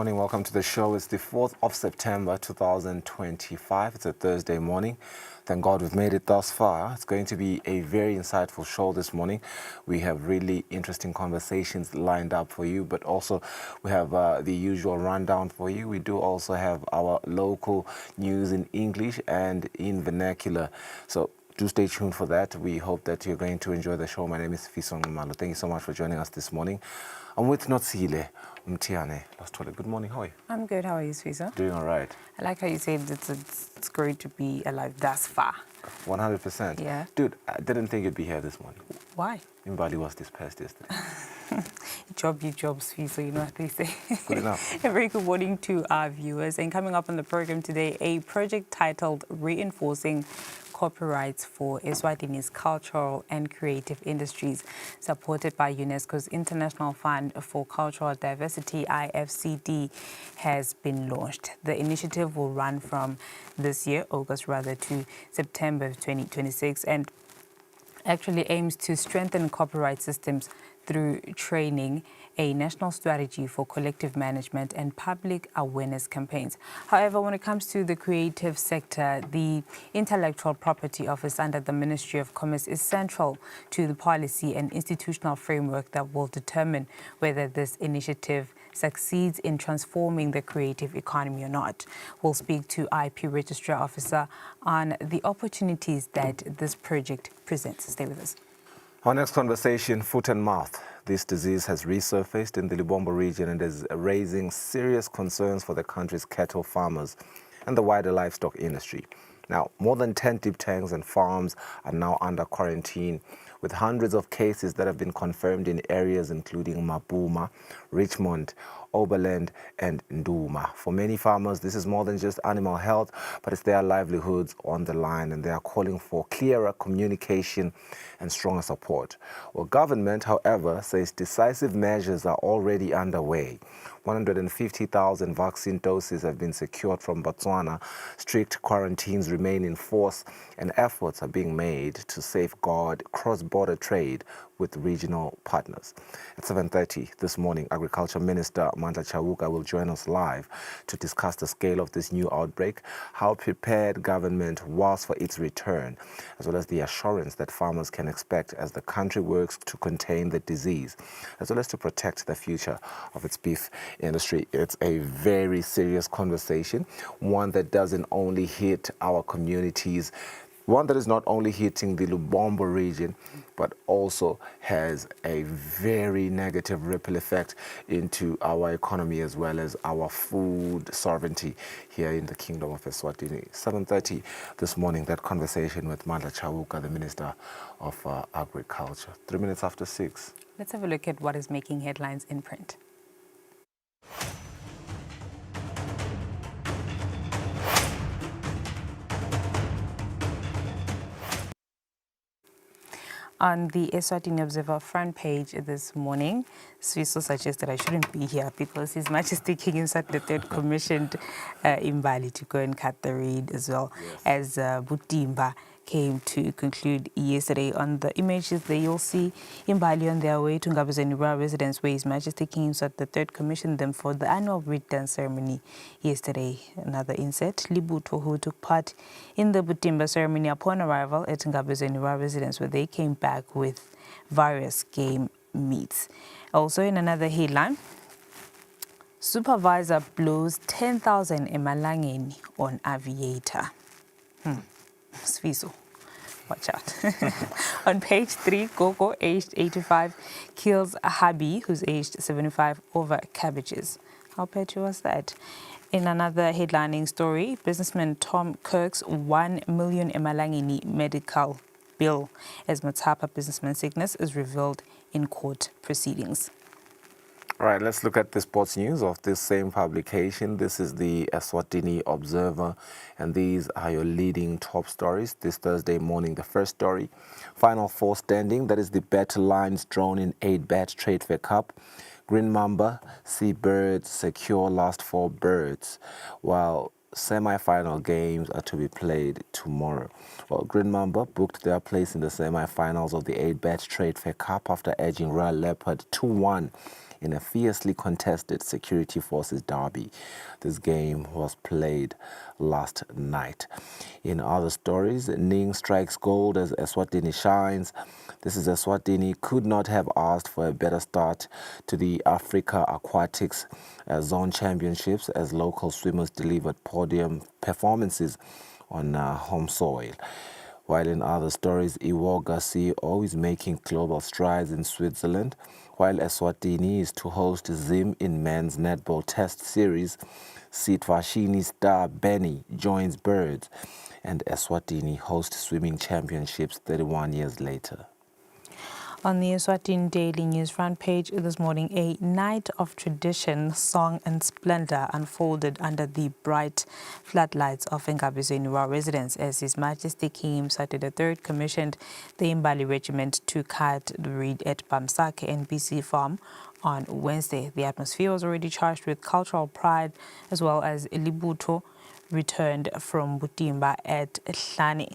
morning. Welcome to the show. It's the 4th of September 2025. It's a Thursday morning. Thank God we've made it thus far. It's going to be a very insightful show this morning. We have really interesting conversations lined up for you, but also we have the usual rundown for you. We do also have our local news in English and in vernacular. So do stay tuned for that. We hope that you're going to enjoy the show. My name is Fisong Malo. Thank you so much for joining us this morning. I'm with Kusile. Good morning. How are you? I'm good. How are you, Swisa? Doing all right. I like how you said it's great to be alive thus far. 100%. Yeah. Dude, I didn't think you'd be here this morning. Why? Bali was this past yesterday. You job, Swisa, you know what they say. Good enough. A very good morning to our viewers. And coming up on the program today, a project titled Reinforcing Copyrights for Eswatini's Cultural and Creative Industries, supported by UNESCO's International Fund for Cultural Diversity, IFCD, has been launched. The initiative will run from this year, August rather, to September 2026, and actually aims to strengthen copyright systems through training, a national strategy for collective management, and public awareness campaigns. However, when it comes to the creative sector, the Intellectual Property Office under the Ministry of Commerce is central to the policy and institutional framework that will determine whether this initiative succeeds in transforming the creative economy or not. We'll speak to IP Registrar Officer on the opportunities that this project presents. Stay with us. Our next conversation, foot and mouth. This disease has resurfaced in the Libombo region and is raising serious concerns for the country's cattle farmers and the wider livestock industry. Now, more than 10 deep tanks and farms are now under quarantine, with hundreds of cases that have been confirmed in areas including Mapuma, Richmond, Oberland, and Nduma. For many farmers, this is more than just animal health, but it's their livelihoods on the line, and they are calling for clearer communication and stronger support. Well, government, however, says decisive measures are already underway. 150,000 vaccine doses have been secured from Botswana. Strict quarantines remain in force, and efforts are being made to safeguard cross-border trade with regional partners. At 7:30 this morning, Agriculture Minister Mandla Chauka will join us live to discuss the scale of this new outbreak, how prepared government was for its return, as well as the assurance that farmers can expect as the country works to contain the disease, as well as to protect the future of its beef industry. It's a very serious conversation, one that doesn't only hit our communities, one that is not only hitting the Lubombo region, but also has a very negative ripple effect into our economy as well as our food sovereignty here in the Kingdom of Eswatini. 7:30 this morning, that conversation with Mandla Chauka, the Minister of Agriculture. 3 minutes after 6. Let's have a look at what is making headlines in print. On the Eswatini Observer front page this morning, Swiso suggested I shouldn't be here because His Majesty King Insat III commissioned Imbali to go and cut the reed as well, as Butimba came to conclude yesterday. On the images there, you'll see Imbali on their way to Ngabuzeniwa residence, where His Majesty King Insat III commissioned them for the annual reed dance ceremony yesterday. Another inset, Libuto, who took part in the Butimba ceremony upon arrival at Ngabuzeniwa residence, where they came back with various game meats. Also, in another headline, supervisor blows 10,000 emalangeni on aviator. Sviso, watch out. On page 3, Gogo, aged 85, kills a hubby who's aged 75 over cabbages. How petty was that? In another headlining story, businessman Tom Kirk's 1 million emalangeni medical bill as Matapa businessman sickness is revealed in court proceedings. All right, let's look at the sports news of this same publication. This is the Eswatini Observer, and these are your leading top stories this Thursday morning. The first story, Final Four standing, that is the battle lines drawn in 8-bet Trade Fair Cup. Green Mamba, Seabirds secure last 4 birds, while semi-final games are to be played tomorrow. Well, Green Mamba booked their place in the semi-finals of the 8-bet Trade Fair Cup after edging Royal Leopard 2-1 in a fiercely contested security forces derby. This game was played last night. In other stories, Ning strikes gold as Eswatini shines. This is Eswatini could not have asked for a better start to the Africa Aquatics Zone Championships as local swimmers delivered podium performances on home soil. While in other stories, Iwoga CEO is making global strides in Switzerland, while Eswatini is to host Zim in men's netball test series. Sitvashini star Benny joins birds, and Eswatini hosts swimming championships 31 years later. On the Eswatini Daily News front page this morning, a night of tradition, song and splendor unfolded under the bright floodlights of Ngabizweni residence as His Majesty King Mswati III commissioned the Imbali Regiment to cut the reed at Bamsake NBC farm on Wednesday. The atmosphere was already charged with cultural pride as well as Libutho returned from Butimba at Hlane.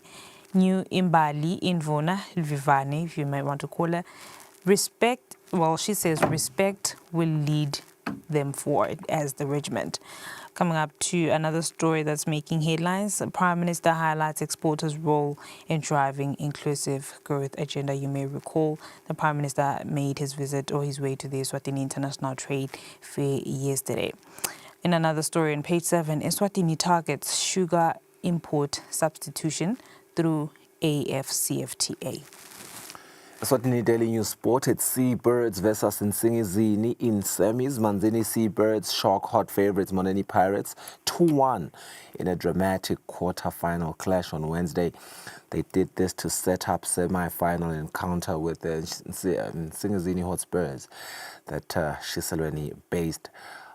New Imbali, Invona, Vivane, if you might want to call her. Respect, well, she says respect will lead them forward as the regiment. Coming up to another story that's making headlines, the Prime Minister highlights exporters' role in driving inclusive growth agenda. You may recall the Prime Minister made his visit or his way to the Eswatini International Trade Fair yesterday. In another story on page 7, Eswatini targets sugar import substitution through AFCFTA. Eswatini Daily News spotted Seabirds versus Nsingizini in semis. Manzini Seabirds shock hot favorites Moneni Pirates 2-1 in a dramatic quarter-final clash on Wednesday. They did this to set up semi-final encounter with the Nsingizini Hotspurs, that Shiselweni-based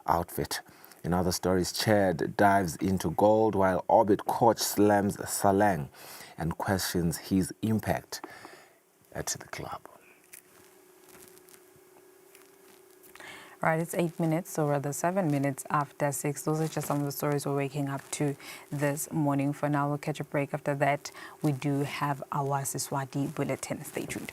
outfit. In other stories, Chad dives into gold while Orbit coach slams Salang and questions his impact at the club. Right, it's 8 minutes, or rather 7 minutes after 6. Those are just some of the stories we're waking up to this morning. For now, we'll catch a break. After that, we do have our Siswati bulletin. Stay tuned.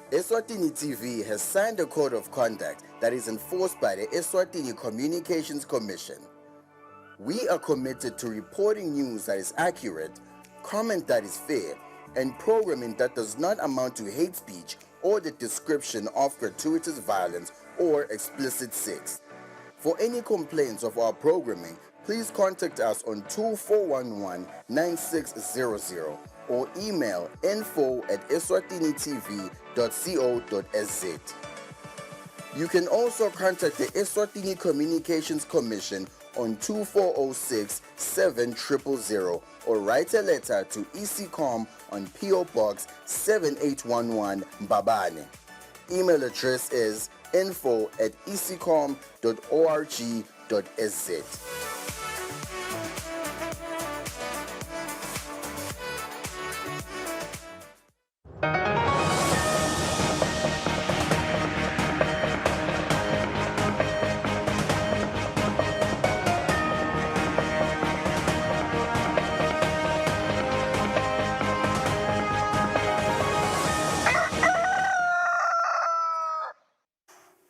Eswatini TV has signed a code of conduct that is enforced by the Eswatini Communications Commission. We are committed to reporting news that is accurate, comment that is fair, and programming that does not amount to hate speech or the description of gratuitous violence or explicit sex. For any complaints of our programming, please contact us on 2411-9600 or email info@eswatinitv.co.za. You can also contact the Eswatini Communications Commission on 2406-7000 or write a letter to ECCOM on PO Box 7811 Mbabane. Email address is info@ecom.org.za.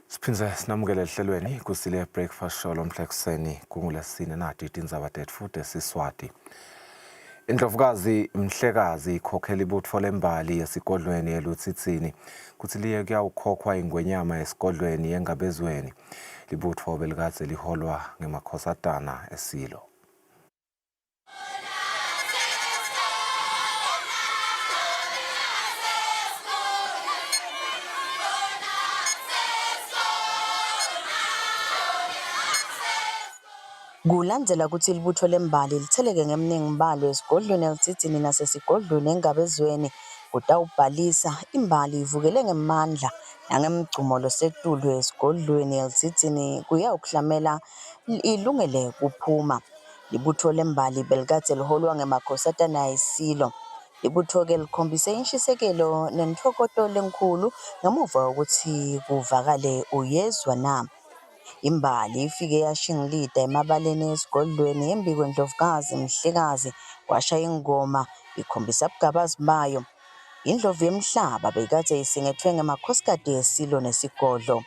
Siphindze sinamukele ehlelweni Kusile breakfast show lomhla ekuseni kunguLesine nathi itindzaba tethu futhi Siswati. Indlovukazi Mhlekazi ikhokhela ibutho lembali yesigodlweni eLutsitsini kuthi liye kuyawukhokhwa ingwenyama esigodlweni eNgabezweni. Libutho belikade liholwa ngemakhosatana esilo. Kulandzela ukuthi libutho lembali litheleke ngeminingimbalo esigodlweni eLutsitsini nasesigodlweni eNgabezweni kutawubhalisa imbali ivukele ngemandla nangemgcumo losetulwe esigodlweni eLutsitsini kuyawukuhlamela ilungele kuphuma. Libutho lembali belikade liholwa ngemakhosatana ayisilo. Libutho-ke likhombise inshisekelo nentokoto lenkulu ngemuva kokuthi kuvakale uyezwa na. Imbali ifike yashingilida emabaleni esigodlweni embi kwendlovukazi Mhlekazi washaya ingoma ikhombisa ubugabazi bayo. Indlovu yemhlaba beyikade isingethwe ngemakhosikazi esilo nesigodlo.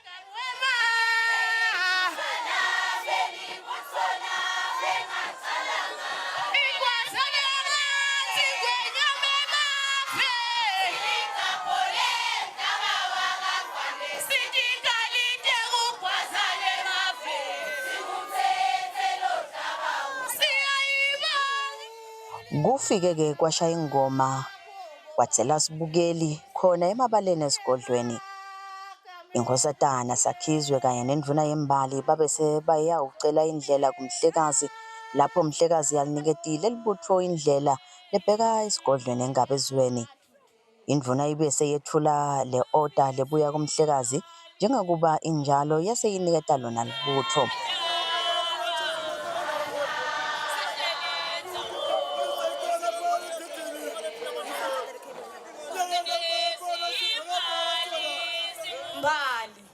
Kufike-ke kwashaya ingoma kwathela sibukeli khona emabaleni esigodlweni. Inkosatana Sakhizwe kanye nendvuna yembali babese bayawucela indlela kuMhlekazi, lapho Mhlekazi yaliniketile libutho indlela lebheka esigodlweni eNgabezweni. Indvuna ibese yethula le-order lebuya kuMhlekazi njengokuba injalo yase yiniketa lona libutho. Mbali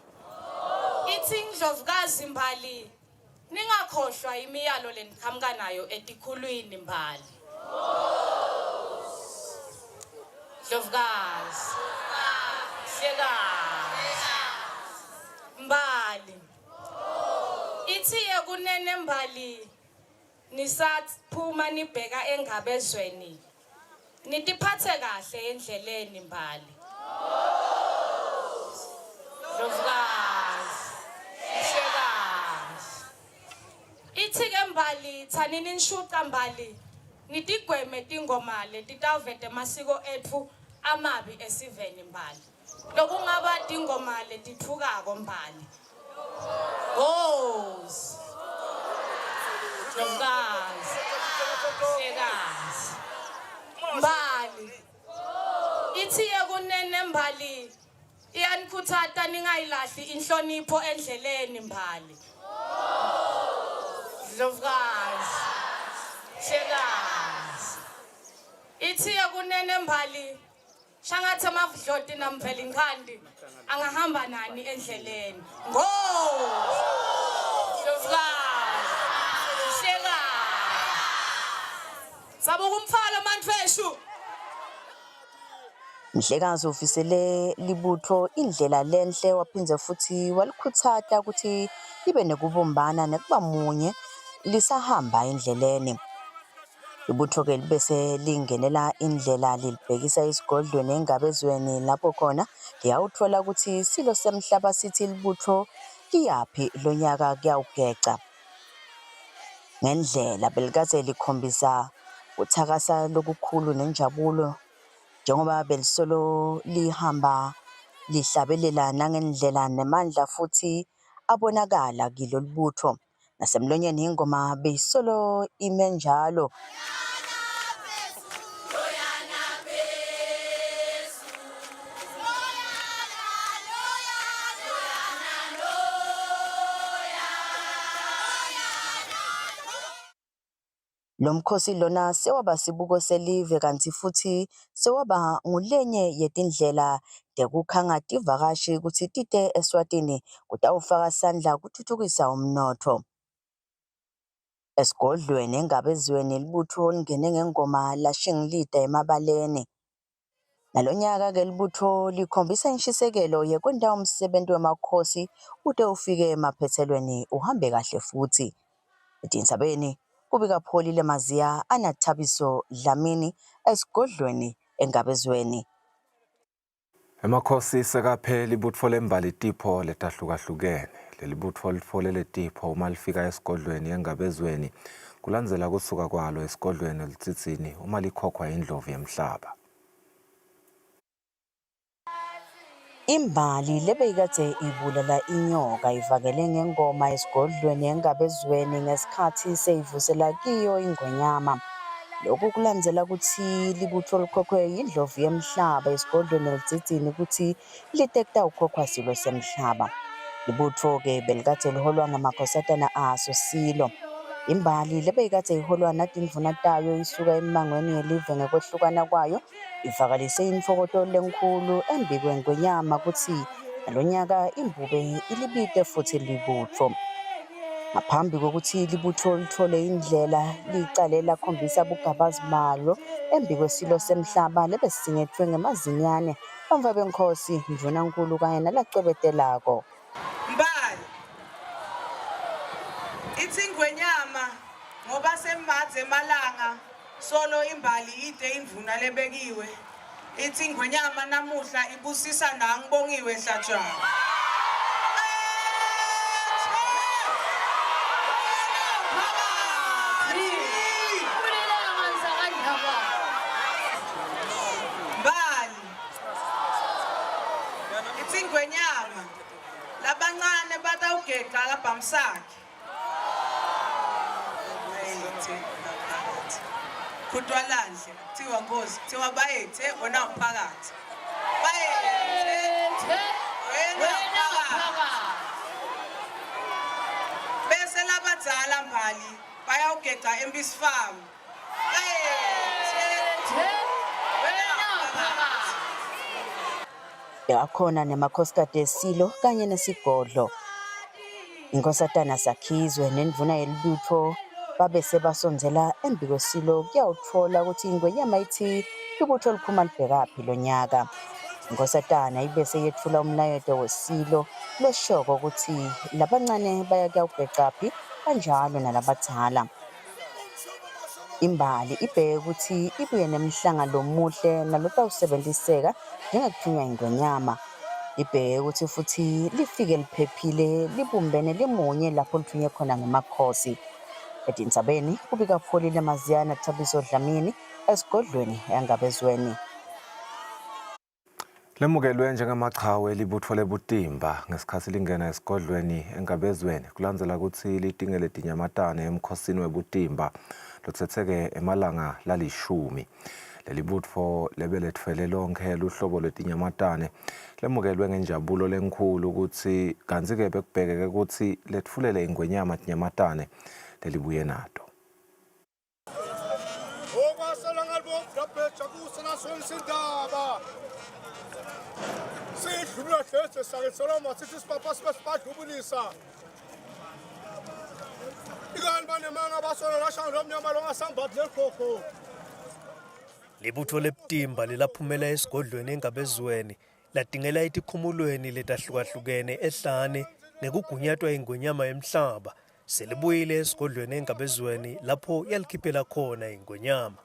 ithi Ndlovukazi Mbali ningakhohlwa imiyalo leniqhamuka nayo etikhulwini Mbali. Ndlovukazi Mhlekazi Mbali ithi yekunene Mbali nisaphuma nibheka eNgabezweni nitiphathe kahle endleleni Mbali. Ndlovukazi Mhlekazi ithi-ke Mbali tsanini nishuca Mbali nitigweme tingoma letitawuveta emasiko etfu amabi esiveni Mbali, lokungaba tingoma letithukako Mbali. Gozi Ndlovukazi Mhlekazi Mbali ithi yekunene Mbali iyanikhuthata ningayilahli inhlonipho endleleni Mbali. Ndlovukazi Mhlekazi ithi yekunene Mbali shangathi amavudloti namvela inkhandi angahamba nani endleleni. Ndlovukazi Mhlekazi sabuka umfalo mantfeshu. Mhlekazi ufisele libutho indlela lenhle waphindze futhi walikhuthata ukuthi libe nekubumbana nekuba munye lisahamba endleleni. Ibutho-ke libese lingenela indlela lilibhekisa esigodlweni eNgabezweni lapho khona liyawuthola ukuthi silo semhlaba sithi libutho liyaphi lonyaka kuyawugeca. Ngendlela belikade likhombisa uthakasa lokukhulu nenjabulo njengoba belisolo lihamba lihlabelela nangendlela nemandla futhi abonakala kilo libutho. Nasemlonyeni ingoma beyisolo ime njalo. Lo mkhosi lona sewaba sibuko selive kanti futhi sewaba ngulenye yetindlela tekukhanga tivakashi ukuthi tite Eswatini kutawufaka sandla kuthuthukisa umnotho. Esigodlweni eNgabezweni libutho lingene ngengoma lashingilida emabaleni. Nalonyaka-ke libutho likhombisa inshisekelo yekwenta umsebenzi wemakhosi ute ufike emaphethelweni uhambe kahle futhi. Etindzabeni kubika Pholile Maziya, Anathabiso Dlamini esigodlweni eNgabezweni. Emakhosi sekaphela ibutfo lembali tipho letahlukahlukene. Leli butfo litfole letipho uma lifika esigodlweni eNgabezweni kulandzela kusuka kwalo esigodlweni eLitsitsini uma likhokhwa indlovu yemhlaba. Imbali lebeyikade ibulala inyoka ivakele ngengoma esigodlweni eNgabezweni ngesikhathi seyivusela kiyo ingonyama. Lokhu kulandzela ukuthi libutho likhokhwe indlovu yemhlaba esigodlweni eLitsitsini ukuthi litekta ukhokhwa silo semhlaba. Libutho-ke belikade liholwa ngamakhosatana aso silo. Imbali lebeyikade iholwa natindvuna tayo isuka emangweni yelive ngekwehlukana kwayo ivakalise imfokoto lenkhulu embi kwengwenyama kutsi Lonyaka imbube ilibite futhi libutho. Ngaphambi kokuthi libutho lithole indlela licale lakhombisa bugabazimalo embi kwesilo semhlaba lebesingethwe ngemazinyane bamva benkosi Ndvunankulu kanye nalacwebetelako. Mbali ithi ingwenyama ngoba semadze emalanga solo imbali ide indvuna lebekiwe ithi ingwenyama namuhla ibusisa nangibongiwe Hlatshwana. Mbali ithi ingwenyama labancane batawugega labhamsakhe Kudwalandle kuthiwa Nkosi kuthiwa bayethe wena uphakathi bayethe wena uphakathi bese labadzala Mbali bayawugega embisifamu bayethe wena uphakathi Yakhona nemakhosikazi esilo kanye nesigodlo. Inkosatana Sakhizwe nendvuna yelibutho babe sebasondzela embi kwesilo kuyawutfola ukuthi ingwenyama ithi ibutho liphuma libhekaphi lonyaka. Inkosatana ibese yethula umlayeto wesilo loshoko ukuthi labancane baya kuyawugecaphi kanjalo nalabadzala. Imbali ibheke ukuthi ibuye nemhlangano omuhle nalotawusebenziseka njengekuthunywa ingwenyama. Ibheke ukuthi futhi lifike liphephile libumbene limunye lapho lithunywe khona ngemakhosi. Etindzabeni kubika Pholile Maziyana Thabiso Dlamini esigodlweni yangabezweni. Lemukelwe njengamaqhawe libutho lebutimba ngesikhathi lingena esigodlweni engabezweni kulandzela ukuthi litingele tinyamatane emkhosini webutimba lotsetseke emalanga lali-10. Leli butho lebeletfele lonke luhlobo lwetinyamatane lemukelwe ngenjabulo lenkhulu ukuthi kantsi-ke bekubhekeke ukuthi letfulele ingwenyama tinyamatane lelibuye nato. Libutho lebutimba lilaphumela esigodlweni engabezweni latingela etikhumulweni letahlukahlukene ehlane nekugunyatwa ingwenyama emhlaba selibuyile esigodlweni engabezweni lapho yalikhiphela khona ingwenyama.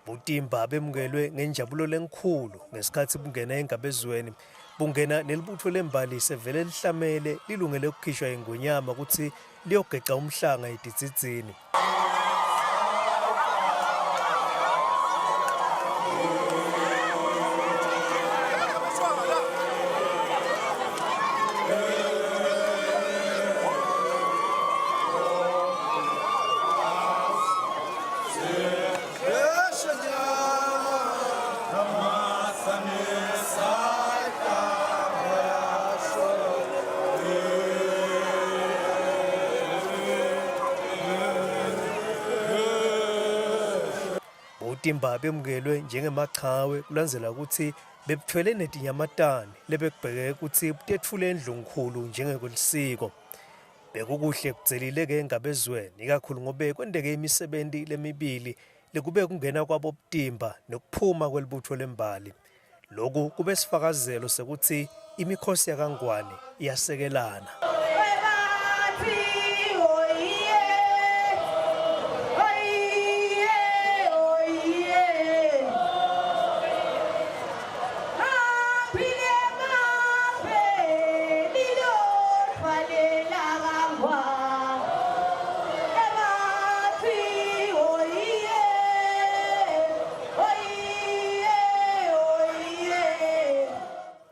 Butimba bemukelwe ngenjabulo lenkhulu ngesikhathi bungena engabezweni bungena nelibutho lembali sevele lihlamele lilungele ukukhishwa ingwenyama ukuthi liyogeca umhlanga etidzidzini. Butimba bemukelwe njengemaqhawe kulandzela ukuthi bebuthwele netinyamatane lebekubheke ukuthi butethule endlunkulu njengekwelisiko. Bekukuhle kudzelile-ke engabezweni ikakhulu ngobe kwendeke imisebenti lemibili lekube kungena kwabo butimba nokuphuma kwelibutho lembali. Loku kube sifakazelo sekuthi imikhosi yakangwane iyasekelana.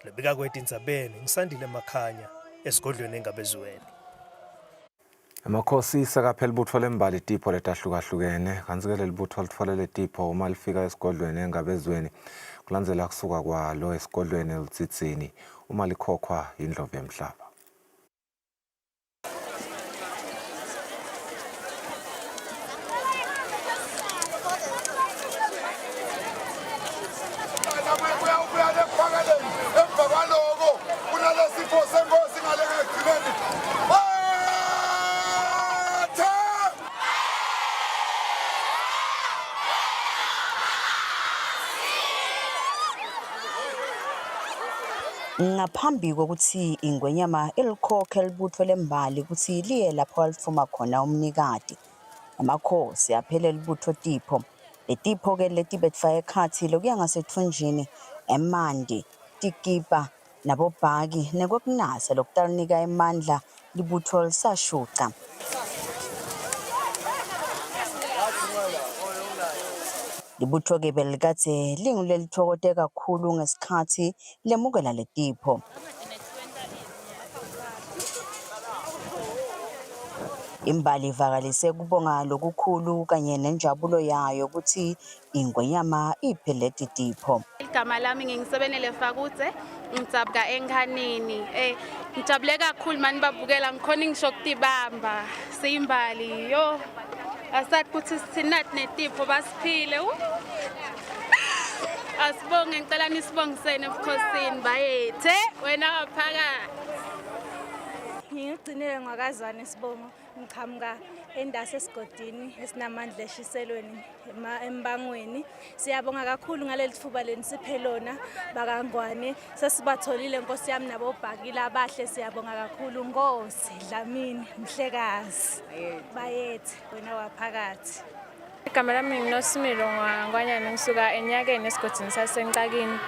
Lebika kwetindzabeni ngisandile Makhanya esigodlweni engabezweni. Amakhosi sekaphe libutho lembali tipho letahlukahlukene kantsi-ke leli butho litfolele tipho uma lifika esigodlweni engabezweni kulandzela kusuka kwalo esigodlweni elutsidzini uma likhokhwa yindlovu yemhlaba. Ngaphambi kokuthi ingwenyama ilikhokhe libutho lembali ukuthi liye lapho alifuma khona umnikati. Amakhosi aphelele ibutho tipho. Letipho-ke leti betfake ekhatsi lokuya ngasethunjini, emandi, tikipa, nabobhaki, nekwekunasa lokutalinika emandla libutho lisashuca. Libutho-ke belikadze lingulelithokote kakhulu ngesikhatsi lemukela letipho. Imbali ivakalise kubonga lokukhulu kanye nenjabulo yayo ukuthi ingwenyama iphele tipho. Igama lami ngingisebenele Fakutse, ngitsabuka enkhanini. Ngijabule kakhulu mani babukela ngikhona ngisho kutibamba siyimbali yo. Asathi ukuthi sinathi netipho basiphile. Asibonge ngicela nisibongisene ebukhosini bayethe wena waphakathi. Ngigcinile ngakazana Sibongo ngiqhamuka endase esigodini esinamandla eshiselweni embangweni. Siyabonga kakhulu ngaleli thuba lenisiphe lona bakangwane sesibatholile Nkosi yami nabobhakile abahle siyabonga kakhulu Nkosi Dlamini Mhlekazi bayethe wena waphakathi. Igama lami nginoSimilo ngwanyana ngisuka enyakeni esigodini saseNcakini.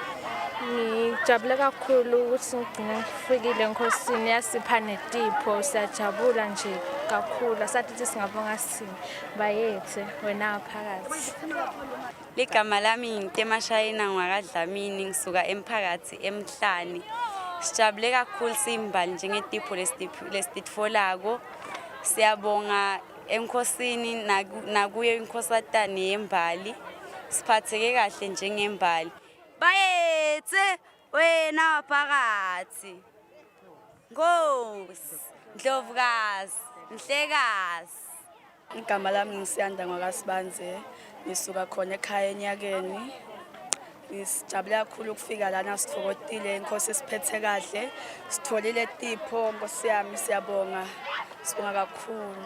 Ngijabule kakhulu ukuthi ngigcine ngifikile enkosini yasipha netipho siyajabula nje kakhulu asathi singabonga sini bayethe wena waphakathi. Ligama lami ngiteMashayina ngwakaDlamini ngisuka emphakathi emhlani. Sijabule kakhulu simbali njengetipho lesitfolako. Siyabonga enkosini nakuyo inkosatane yembali. Siphatheke kahle njengembali. Bayethe wena waphakathi. Nkosi, Ndlovukazi, Mhlekazi. Igama lami ngisiyanda ngwakaSibanze ngisuka khona ekhaya enyakeni. Sijabule kakhulu ukufika lana sithokotile inkosi siphethe kahle. Sitholile tipho Nkosi yami siyabonga. Sibonga kakhulu.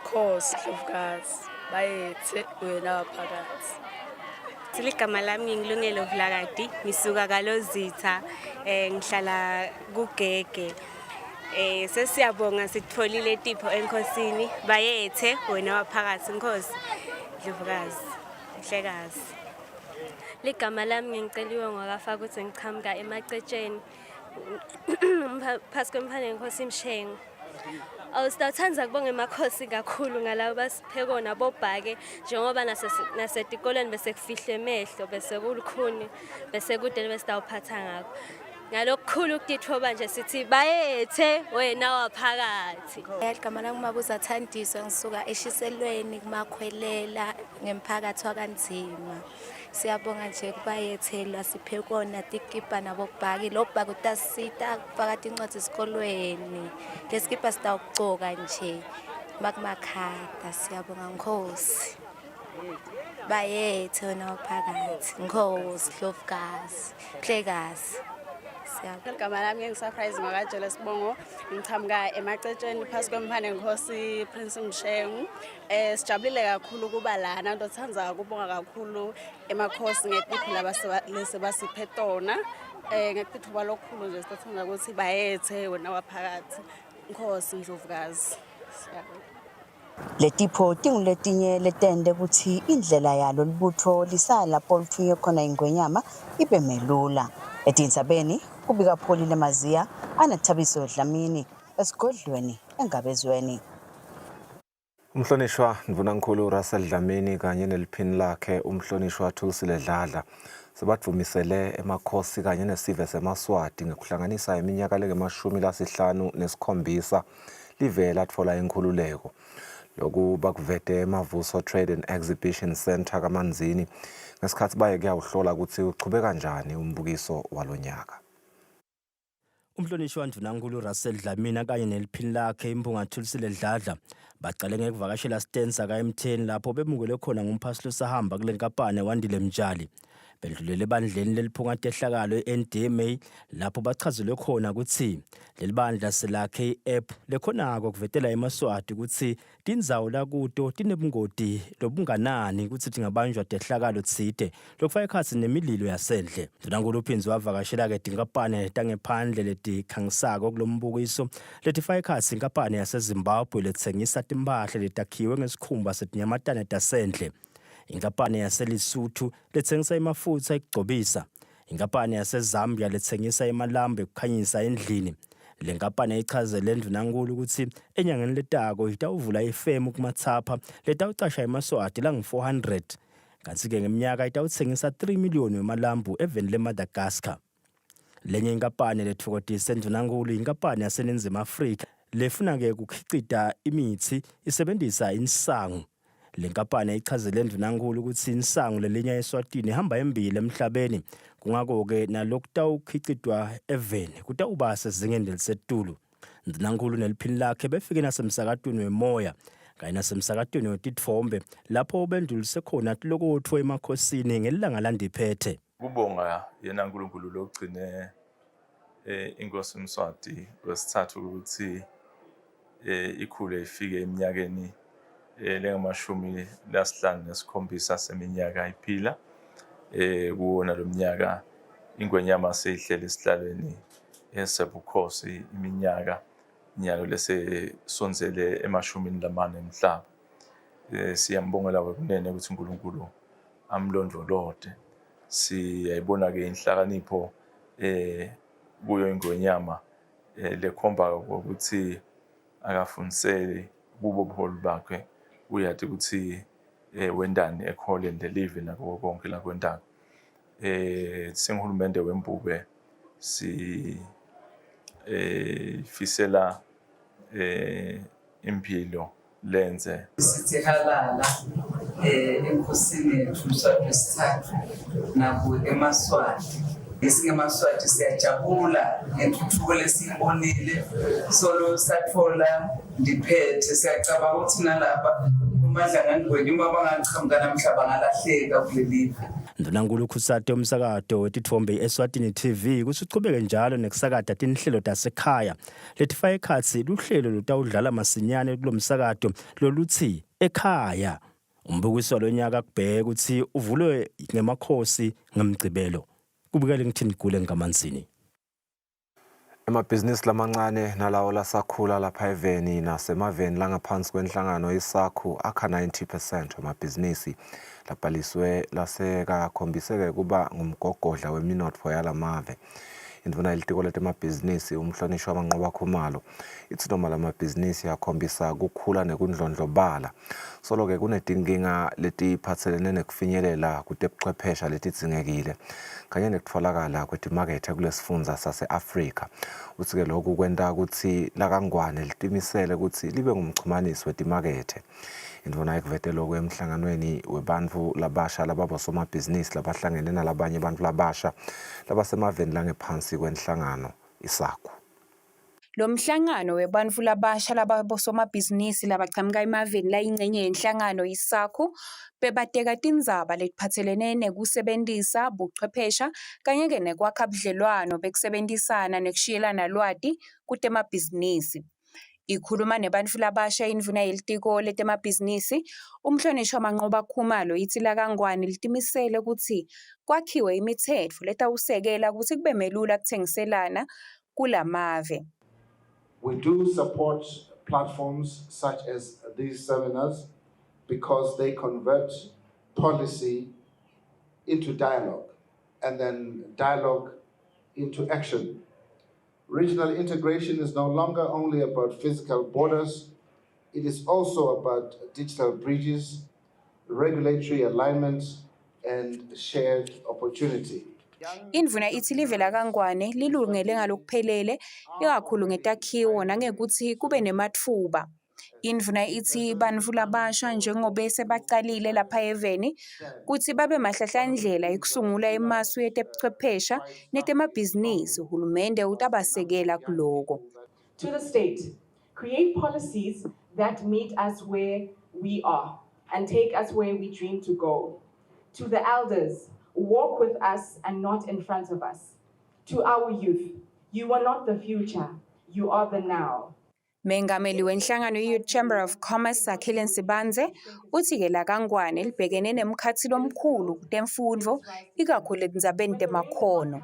Nkosi Ndlovukazi, bayethe wena waphakathi. Ligama lami ngilungelo Vlakati ngisuka kaLozitha ngihlala kuGege. Sesiyabonga sitholile tipho enkosini bayethe wena waphakathi Nkosi Ndlovukazi Mhlekazi. Ligama lami ngiceliwe ngwakaFakutse ngiqhamuka emacetsheni phasi kwemphane Nkosi Mshengo. Sitawuthanda kubonga emakhosi kakhulu ngalawo basiphe kona bobhake njengoba nasetikoleni bese kufihle emehlo bese kulukhuni bese kude besitawuphatha ngakho. Ngalokukhulu ukutithoba nje sithi bayethe wena waphakathi. Igama lami Mabuza Thandiso ngisuka eshiselweni kumakhwelela ngemphakathi wakanzima. Siyabonga nje kubayethelwa siphe kona tikipa nabobhaki lobhaki utasita phakathi incwadi esikolweni. Lesikipa sitawugcoka nje makumakhada siyabonga Nkosi. Bayethe wena waphakathi Nkosi Ndlovukazi Mhlekazi. Igama lami ngisurprise ngakajele Sibongo ngiqhamuka emacetsheni phasi kwemphane Nkosi Prince Mshengu. Sijabulile kakhulu kuba lana ndothanza ukubonga kakhulu emakhosi ngetipho lesebasiphe tona. Ngetithuba lokukhulu nje sithatha ukuthi bayethe wena waphakathi Nkosi Ndlovukazi. Letipho tinguletinye letende ukuthi indlela yalo libutho lisaya lapho lithunywe khona ingwenyama ibe melula. Etintsabeni kubika Pholile Maziya anaThabiso Dlamini esigodlweni eNgabezweni. Umhlonishwa Mvunankulu Russell Dlamini kanye neliphini lakhe umhlonishwa Kusile sebavumisele emakhosi kanye nesive seMaswati ngekuhlanganisa iminyaka lenge-57 livela atfola inkhululeko. Lokhu bakuvete emavuso Trade and Exhibition Center kaManzini ngesikhathi baye kuyawuhlola ukuthi uchube kanjani umbukiso walonyaka. Umhlonishwa Mvunankulu Russell Dlamini kanye neliphini lakhe impunga Kusile bacale ngekuvakashela stand saka M10 lapho bemukele khona ngumphatheli sahamba kule nkampani wandile Mtshali. Bendlulele ebandleni leliphunga ehlakalo eNDMA lapho bachazelwe khona ukuthi leli bandla selakhe i-app lekhonako kuvetela eMaswati ukuthi tindzawo lakuto tinebungoti lobunganani ukuthi tingabanjwa tehlakalo tsite lokufaka ekhatsi nemililo yasendle. Ndvunankhulu uphinze wavakashela-ke tinkampani tangephandle letikhangisako kulombukiso letifaka ekhatsi inkampani yaseZimbabwe letsengisa timphahla letakhiwe ngesikhumba setinyamatane tasendle, inkampani yaseLesotho letsengisa emafutsa ekugcobisa, inkampani yaseZambia letsengisa emalambu ekukhanyisa endlini. Le nkampani ichazele ndvunankhulu ukuthi enyangeni letako itawuvula ifemu kumatsapha letawucasha eMaswati langu-400, kanti-ke ngeminyaka itawutsengisa 3 miliyoni wemalambu eveni leMadagascar. Lenye inkampani letfokotise ndvunankhulu inkampani yaseNingizimu Afrika lefuna-ke kukhicita imithi isebenzisa insangu. Le nkampani ichazele ndvunankhulu ukuthi insangu lelinye eSwatini ihamba embili emhlabeni, kungako-ke nalokutawukhicitwa eveni kutawuba sezingeni lelisetulu. Ndvunankhulu neliphini lakhe befike nasemsakatweni wemoya kanye nasemsakatweni wetitfombe lapho bendlulise khona tilokotho emakhosini ngelilanga landiphethe. Kubonga yena uNkulunkulu lokugcine inkosi uMswati wesithathu ukuthi ikhule ifike eminyakeni lengamashumi 57 seminyaka iphila. Kuwona lo mnyaka ingwenyama seyihlele esihlalweni esebukhosi iminyaka lesesonzele emashumi 4 emhlaba. Siyambongela wekunene ukuthi uNkulunkulu amlondolode. Siyayibona-ke inhlakanipho kuyo ingwenyama lekhomba ukuthi akafundiseli kubo ubuholi bakhe uyathi ukuthi wendani ekhole ndelive nako konke la kwentaka. Singurhulumente wembube fisela impilo lenze. Sithi halala enkosini yethu uMswati wesithathu naku eMaswati. EmaSwati siyajabula ngentuthuko lesiyibonile solo sathola ndiphethe. Siyacabanga ukuthi nalapha umadlangani kwenyuma abangachamuka namhlaba ngalahleka kulelive. Ndvunankhulu uKhusate umsakato wetitfombe Eswatini TV kutsi uchubeke njalo nekusakata tinhlelo tasekhaya letifaka ekhatsi luhlelo lutawudlala masinyane kulomsakato lolutsi ekhaya. Umbukiso lonyaka kubheka ukuthi uvulwe ngemakhosi ngemgcibelo. Kubukele ngithini Gule ngamanzini. Emabhizinisi lamancane nalawo lasakhula lapha eveni nasemaveni langaphansi kwenhlangano isakhu akha 90% amabhizinisi labhaliswe lasekakhombiseke kuba ngumgogodla weminotfo yalamave. Indvuna yelitiko letemabhizinisi umhlonishwa wamanqoba khumalo ithi noma lamabhizinisi akhombisa kukhula nekundlondlobala solo-ke kunetinkinga letiphatselene nekufinyelela kutebuchwephesha letidzingekile kanye nekutfolakala kwetimakethe kulesifundza sase-Afrika. Uthi-ke lokhu kwenta ukuthi lakangwane litimisele ukuthi libe ngumchumanisi wetimakethe. Indvuna ikuvete lokhu emhlanganweni webantfu labasha lababosomabhizinisi labahlangene nalabanye bantfu labasha labasemaveni langephansi kwenhlangano isakhu. Lo mhlangano webantfu labasha lababosomabhizinisi labachamuka emaveni layingcenye yenhlangano isakhu bebateka tindzaba letiphatselene nekusebentisa buchwephesha kanye-ke nekwakha budlelwano bekusebenzisana nekushiyelana lwati kutemabhizinisi. Ikhuluma nebantfu labasha indvuna yelitiko letemabhizinisi umhlonishwa wamanqoba khumalo ithi lakangwane litimisele ukuthi kwakhiwe imitsetfo letawusekela ukuthi kube melula kutsengiselana kulamave. We do support platforms such as these seminars because they convert policy into dialogue and then dialogue into action. Regional integration is no longer only about physical borders, it is also about digital bridges, regulatory alignment, and shared opportunity. Indvuna ithi live lakangwane lilungele ngalokuphelele ikakhulu ngetakhiwo nangekuthi kube nematfuba. Indvuna ithi bantfu labasha njengobe sebacalile lapha eveni kuthi babe mahlahlandlela ekusungula emasu yetebuchwephesha netemabhizinisi uhulumende utabasekela kuloko. To the state, create policies that meet us where we are and take us where we dream to go. To the elders, walk with us and not in front of us. To our youth, you are not the future, you are the now. Mengameli wenhlangano Youth Chamber of Commerce Sakhile Nsibanze uthi-ke la kaNgwane libhekene nemkhathi lomkhulu kutemfundvo ikakhulu etindzabeni temakhono.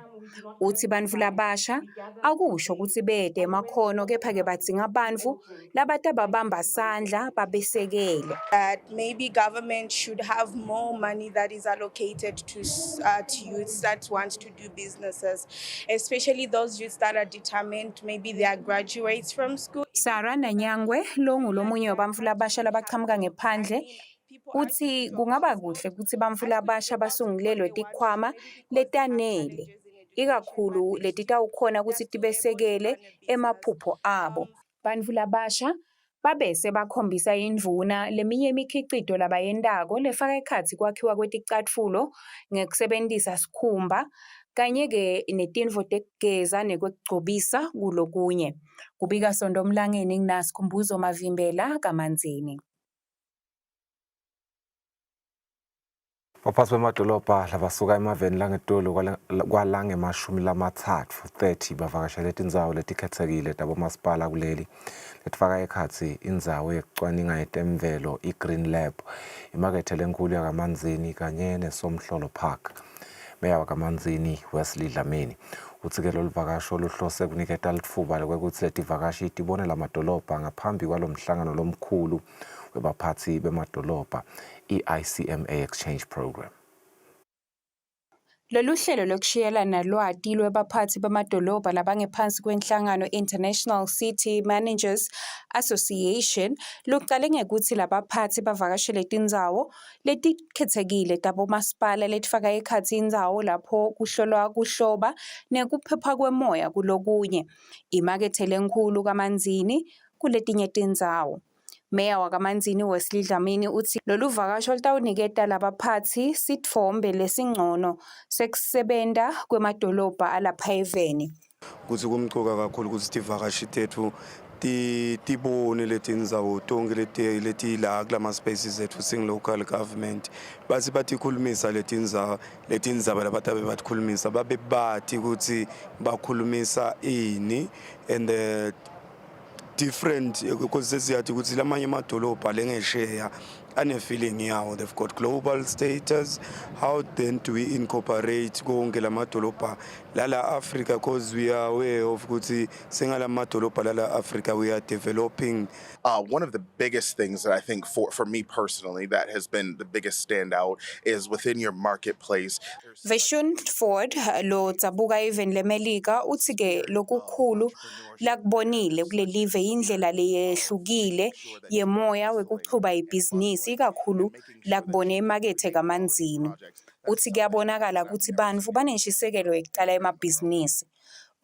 Uthi bantfu labasha akusho ukuthi bete emakhono kepha-ke badzinga bantfu labatababamba sandla babesekele. That maybe government should have more money that is allocated to youths that want to do businesses, especially those youths that are determined, maybe they are graduates from school. Sara Nanyangwe lomunye wabantfu labasha labachamuka ngephandle uthi kungaba kuhle ukuthi bantfu labasha basungulelwe tikhwama letanele ikakhulu letitawukhona ukuthi tibesekele emaphupho abo. Bantfu labasha babese bakhombisa indvuna leminye imikhicito labayentako lefaka ekhatsi kwakhiwa kweticatfulo ngekusebentisa sikhumba kanye-ke netintfo tekugeza nekwekugcobisa kulokunye. Kubika Sondomlangeni nginaSikhumbuzo Mavimbela kaManzini. Baphathi bemadolobha labasuka emaveni langetolo kwalangemashumi lamathathu 30 bavakashela tindzawo letikhethekile tabomasipala kuleli letifaka ekhatsi indzawo yekucwaninga yetemvelo iGreen Lab imakethe lenkulu yakaManzini kanye neSomhlolo Park. Meya wakaManzini Wesley Dlamini uthi-ke lolu vakasho luhlose kuniketa litfuba lokwekuthi letivakashi tibone lamadolobha ngaphambi kwalomhlangano lomkhulu webaphathi bemadolobha i-ICMA Exchange Program. Lolu hlelo lokushiyelana lwati lwebaphathi bemadolobha labangephansi kwenhlangano International City Managers Association luqale ngekuthi labaphathi bavakashele tindzawo letikhethekile tabomasipala letifaka ekhatsi indzawo lapho kuhlolwa kuhloba nekuphepha kwemoya kulokunye. Imakethe lenkulu kaManzini kuletinye tindzawo. Meya wakaManzini Wesley Dlamini uthi lolu vakasho litawuniketa labaphatsi sitfombe lesingcono sekusebenta kwemadolobha alapha eveni. Kuthi kumcoka kakhulu ukuthi tivakashi tethu tibone letindzawo tonke letila kulama spaces ethu sing local government basi batikhulumisa letindzaba labatabe batikhulumisa babe bati ukuthi bakhulumisa ini and different because sesiyathi ukuthi lamanye amadolobha lengesheya ane-feeling yawo. They've got global status. How then do we incorporate konke lamadolobha lala Africa, because we are aware of ukuthi sengala madolobha lala Africa we are developing. One of the biggest things that I think for me personally that has been the biggest standout is within your marketplace. Veshun Ford lo tsabuka even lemelika uthi-ke lokukhulu lakubonile kulelive indlela leyehlukile yemoya wekuchuba ibhizinisi ikakhulu lakubone emakethe kaManzini. Uthi kuyabonakala ukuthi bantfu banenshisekelo yekucala emabhizinisi.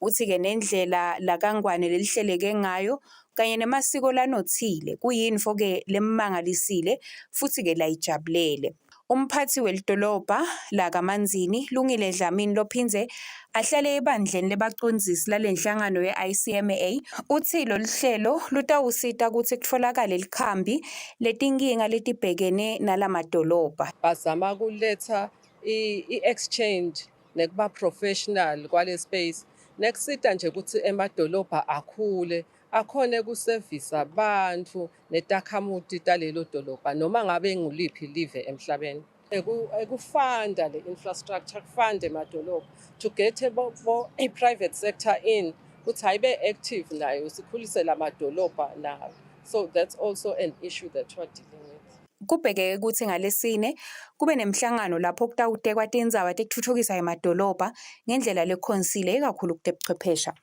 Uthi-ke nendlela laKaNgwane lelihleleke ngayo kanye nemasiko lanothile kuyinfo-ke lemmangalisile futhi-ke layijabulele. Umphathi welidolobha lakaManzini Lungile Dlamini lophindze ahlale ebandleni lebacondzisi lalenhlangano ye-ICMA uthi lolu hlelo lutawusita ukuthi kutfolakale likhambi letinkinga letibhekene nalamadolobha. Bazama kuletha i-exchange nekuba professional kwale space nekusita nje ukuthi emadolobha akhule akhone kusevisa abantu netakhamuti talelo dolobha noma ngabe nguliphi live emhlabeni. Ekufanda le infrastructure kufanda emadolobha to get a private sector in ukuthi ayibe active nayo sikhulise lamadolobha nayo. So that's also an issue that we're dealing with. Kubhekeke ukuthi ngalesine kube nemhlangano lapho kutawutekwa tindzawo tekutfutfukisa emadolobha ngendlela lekhonsile ikakhulu kutebuchwephesha.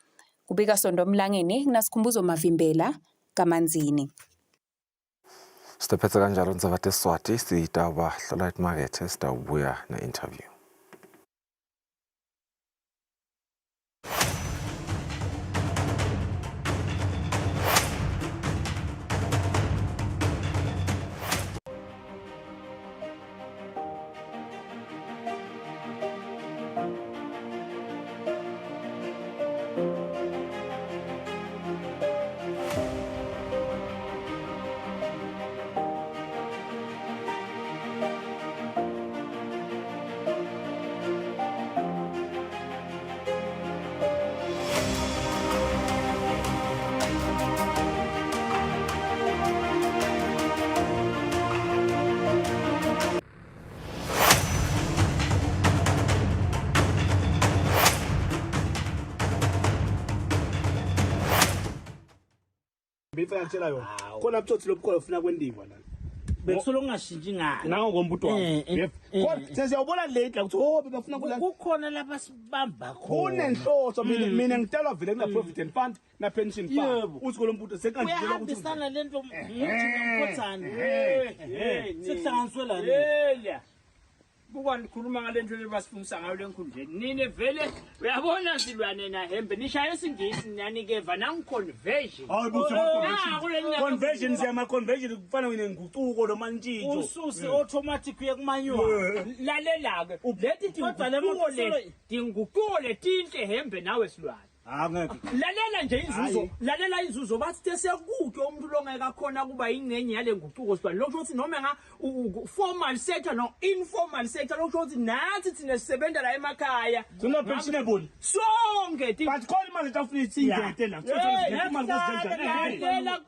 Kubika Sondomlangeni nginaSikhumbuzo Mavimbela kaManzini. Sitephethe kanjalo ndzaba teSwati sitawuba hlola imakethe sitawubuya ne-interview. ngifuna ngitshela yona khona butsotsi lobukhona ufuna kwendiwa la bekusolo ngashintsha ingane nawo ngombuto wami kodwa sesiyawubona late la ukuthi oh bebafuna kula kukhona lapha sibamba khona kunenhloso mina ngitelwa vele kuna provident fund na pension fund uthi kolombuto sekanjela ukuthi uyahambisana lento ngikhothana sekuhlanganiswe la bukwani nikhuluma ngale nto lebasifundisa ngayo lenkhundleni nine vele uyabona silwane na hembe nishaya isingisi niyanikeva nangiconversion hayi conversion siyama conversion kufana nenguquko noma ntshintso ususe automatic uye kumanywa lalela-ke lethi tinguquko letinhle hembe nawe silwane lalela nje inzuzo lalela inzuzo bathi sesiyakude umuntu longeka khona kuba ingcenye yale nguquko sibani lokho ukuthi noma nga formal sector no informal sector lokho ukuthi nathi thina sisebenza la emakhaya sona pensionable sonke but call imali tafuna itsingete la lalela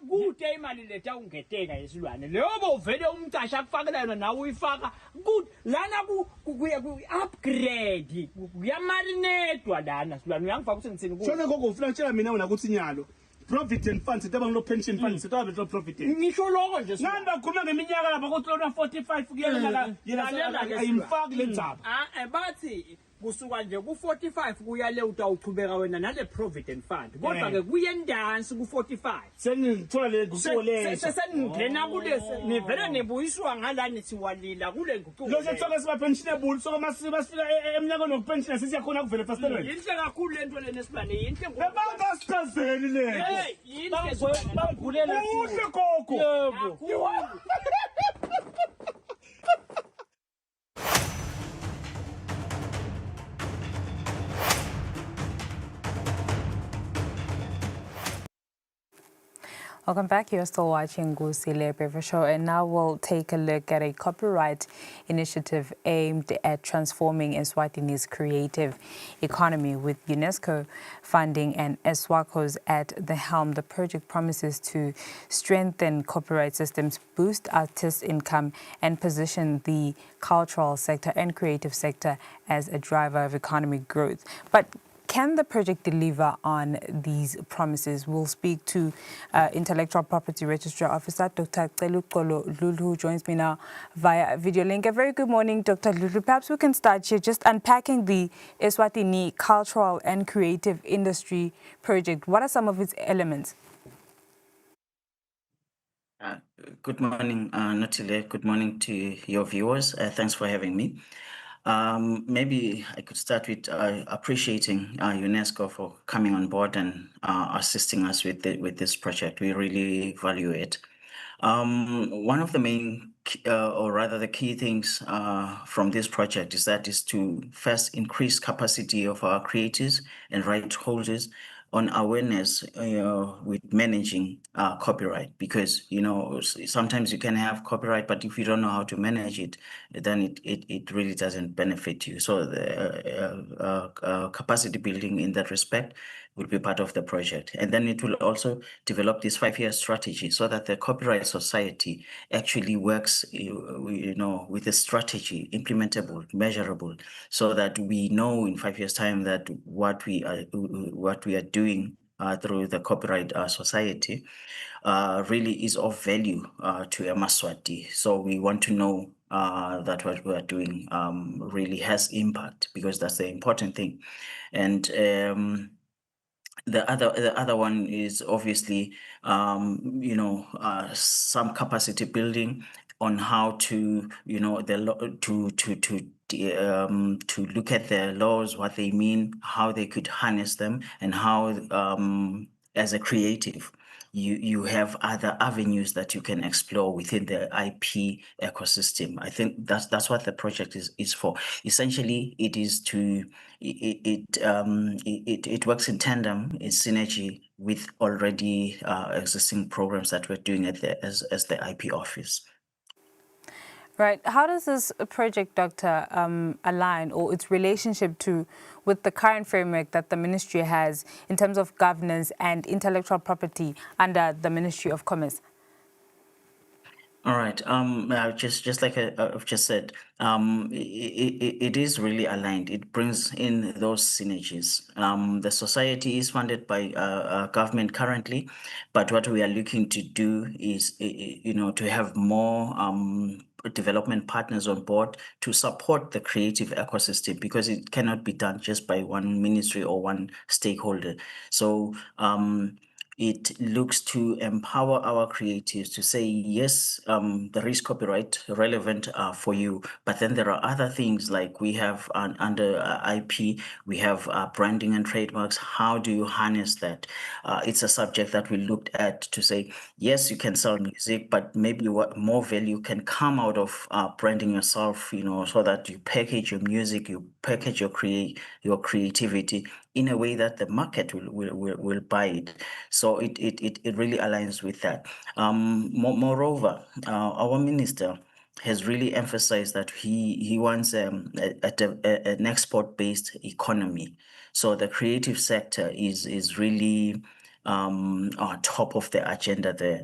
kude imali letha ungeteka yesilwane leyo uvele umcashi akufakela yona nawe uyifaka good lana kuya upgrade kuyamarinedwa lana silwane uyangifaka ukuthi ngithini shona gogo ufuna tshela mina wena ukuthi nyalo provident fund sithi abangilo pension fund sithi abangilo provident ngisho lokho nje ngani bakhuluma ngeminyaka lapha ukuthi lona 45 kuyela yena ayimfaki lendzaba bathi kusuka nje ku45 kuya le utawuchubeka wena nale provident fund kodwa ke kuyendansi ku45 senithola le nguquko le sesengena kulesi nivele nebuyiswa ngalani siwalila kule nguquko lo sethoka siba pensionable so masifika eminyakeni wokupension sesiyakhona kuvele fastelweni yinhle kakhulu lento lena esibane yinhle bangasichazeli le bangulela kuhle gogo yebo Welcome back. You're still watching Kusile Breakfast Show, and now we'll take a look at a copyright initiative aimed at transforming Eswatini's creative economy. With UNESCO funding and Eswacos at the helm, the project promises to strengthen copyright systems, boost artists' income, and position the cultural sector and creative sector as a driver of economic growth. But can the project deliver on these promises? We'll speak to Intellectual Property Registrar Officer Dr. Celu Lulu, who joins me now via video link. A very good morning, Dr. Lulu. Perhaps we can start here just unpacking the Eswatini Cultural and Creative Industry Project. What are some of its elements? Good morning, Notile. Good morning to your viewers. Thanks for having me. Maybe I could start with appreciating UNESCO for coming on board and assisting us with this project. We really value it. One of the main, or rather the key things from this project is to first increase capacity of our creators and right holders on awareness with managing copyright, because sometimes you can have copyright, but if you don't know how to manage it, then it really doesn't benefit you. So the capacity building in that respect will be part of the project, and then it will also develop this 5-year strategy so that the copyright society actually works with a strategy, implementable, measurable, so that we know in 5 years' time that what we are doing through the copyright society really is of value to Eswatini. So we want to know that what we are doing really has impact, because that's the important thing. And the other one is obviously some capacity building on how to to look at the laws, what they mean, how they could harness them, and how as a creative you have other avenues that you can explore within the IP ecosystem. I think that's what the project is for. Essentially, it is to it works in tandem, in synergy with already existing programs that we're doing as the IP office. Right. How does this project, Doctor, align, or its relationship with the current framework that the ministry has in terms of governance and intellectual property under the Ministry of Commerce? All right. Just like I've just said, it is really aligned. It brings in those synergies. The society is funded by government currently, but what we are looking to do is, to have more development partners on board to support the creative ecosystem, because it cannot be done just by one ministry or one stakeholder. So it looks to empower our creatives to say, yes, there is copyright relevant for you, but then there are other things like we have under IP, we have branding and trademarks. How do you harness that? It's a subject that we looked at to say, yes, you can sell music, but maybe what more value can come out of branding yourself, so that you package your music, you package your creativity in a way that the market will buy it. So it really aligns with that. Moreover, our minister has really emphasized that he wants an export-based economy. So the creative sector is really top of the agenda there,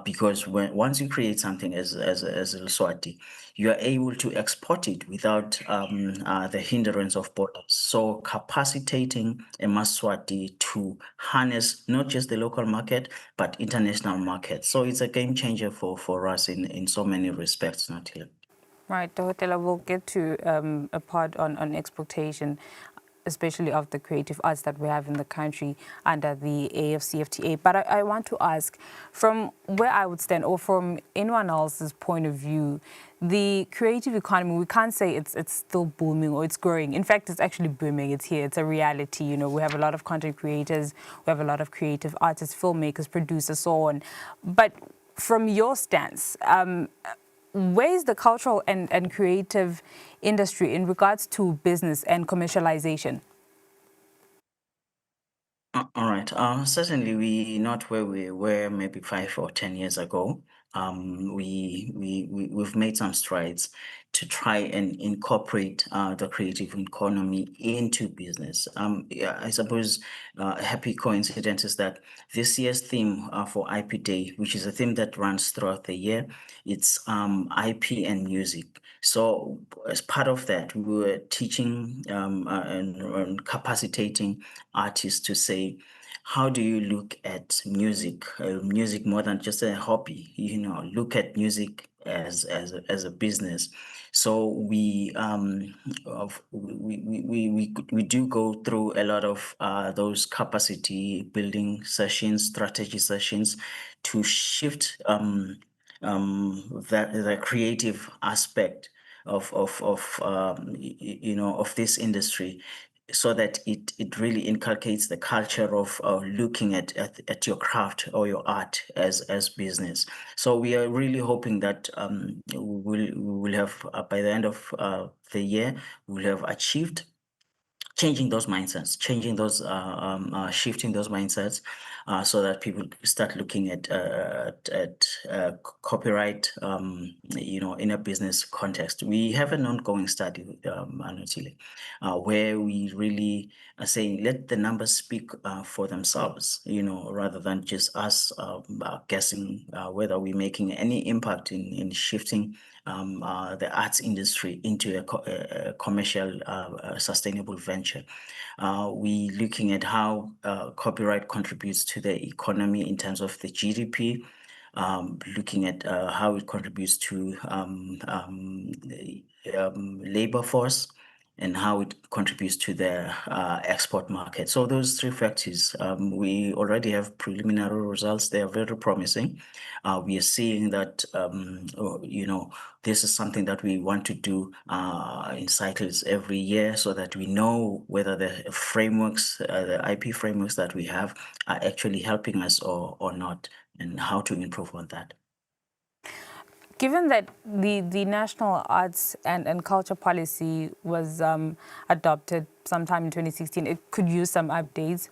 because once you create something as Eswatini, you are able to export it without the hindrance of borders. So capacitating Eswatini to harness not just the local market but international market. So it's a game changer for us in so many respects, Natila. Right, Dr. We'll get to a part on exportation, especially of the creative arts that we have in the country under the AFCFTA. But I want to ask, from where I would stand, or from anyone else's point of view, the creative economy, we can't say it's still booming or it's growing. In fact, it's actually booming. It's here. It's a reality. We have a lot of content creators. We have a lot of creative artists, filmmakers, producers, so on. But from your stance, where is the cultural and creative industry in regards to business and commercialization? All right. Certainly, we're not where we were maybe 5 or 10 years ago. We've made some strides to try and incorporate the creative economy into business. Yeah, I suppose a happy coincidence is that this year's theme for IP Day, which is a theme that runs throughout the year, it's IP and music. So as part of that, we were teaching and capacitating artists to say, how do you look at music, music more than just a hobby? Look at music as a business. So we do go through a lot of those capacity building sessions, strategy sessions, to shift the creative aspect of this industry, so that it really inculcates the culture of looking at your craft or your art as business. So we are really hoping that we will have by the end of the year, we'll have achieved changing those mindsets, shifting those mindsets, so that people start looking at copyright, in a business context. We have an ongoing study, Anotile, where we really are saying, let the numbers speak for themselves, rather than just us guessing whether we're making any impact in shifting the arts industry into a commercial, sustainable venture. We're looking at how copyright contributes to the economy in terms of the GDP, looking at how it contributes to labor force, and how it contributes to the export market. So those three factors, we already have preliminary results. They are very promising. We are seeing that, this is something that we want to do in cycles every year, so that we know whether the frameworks, the IP frameworks that we have, are actually helping us or not, and how to improve on that. Given that the National Arts and Culture Policy was adopted sometime in 2016, it could use some updates.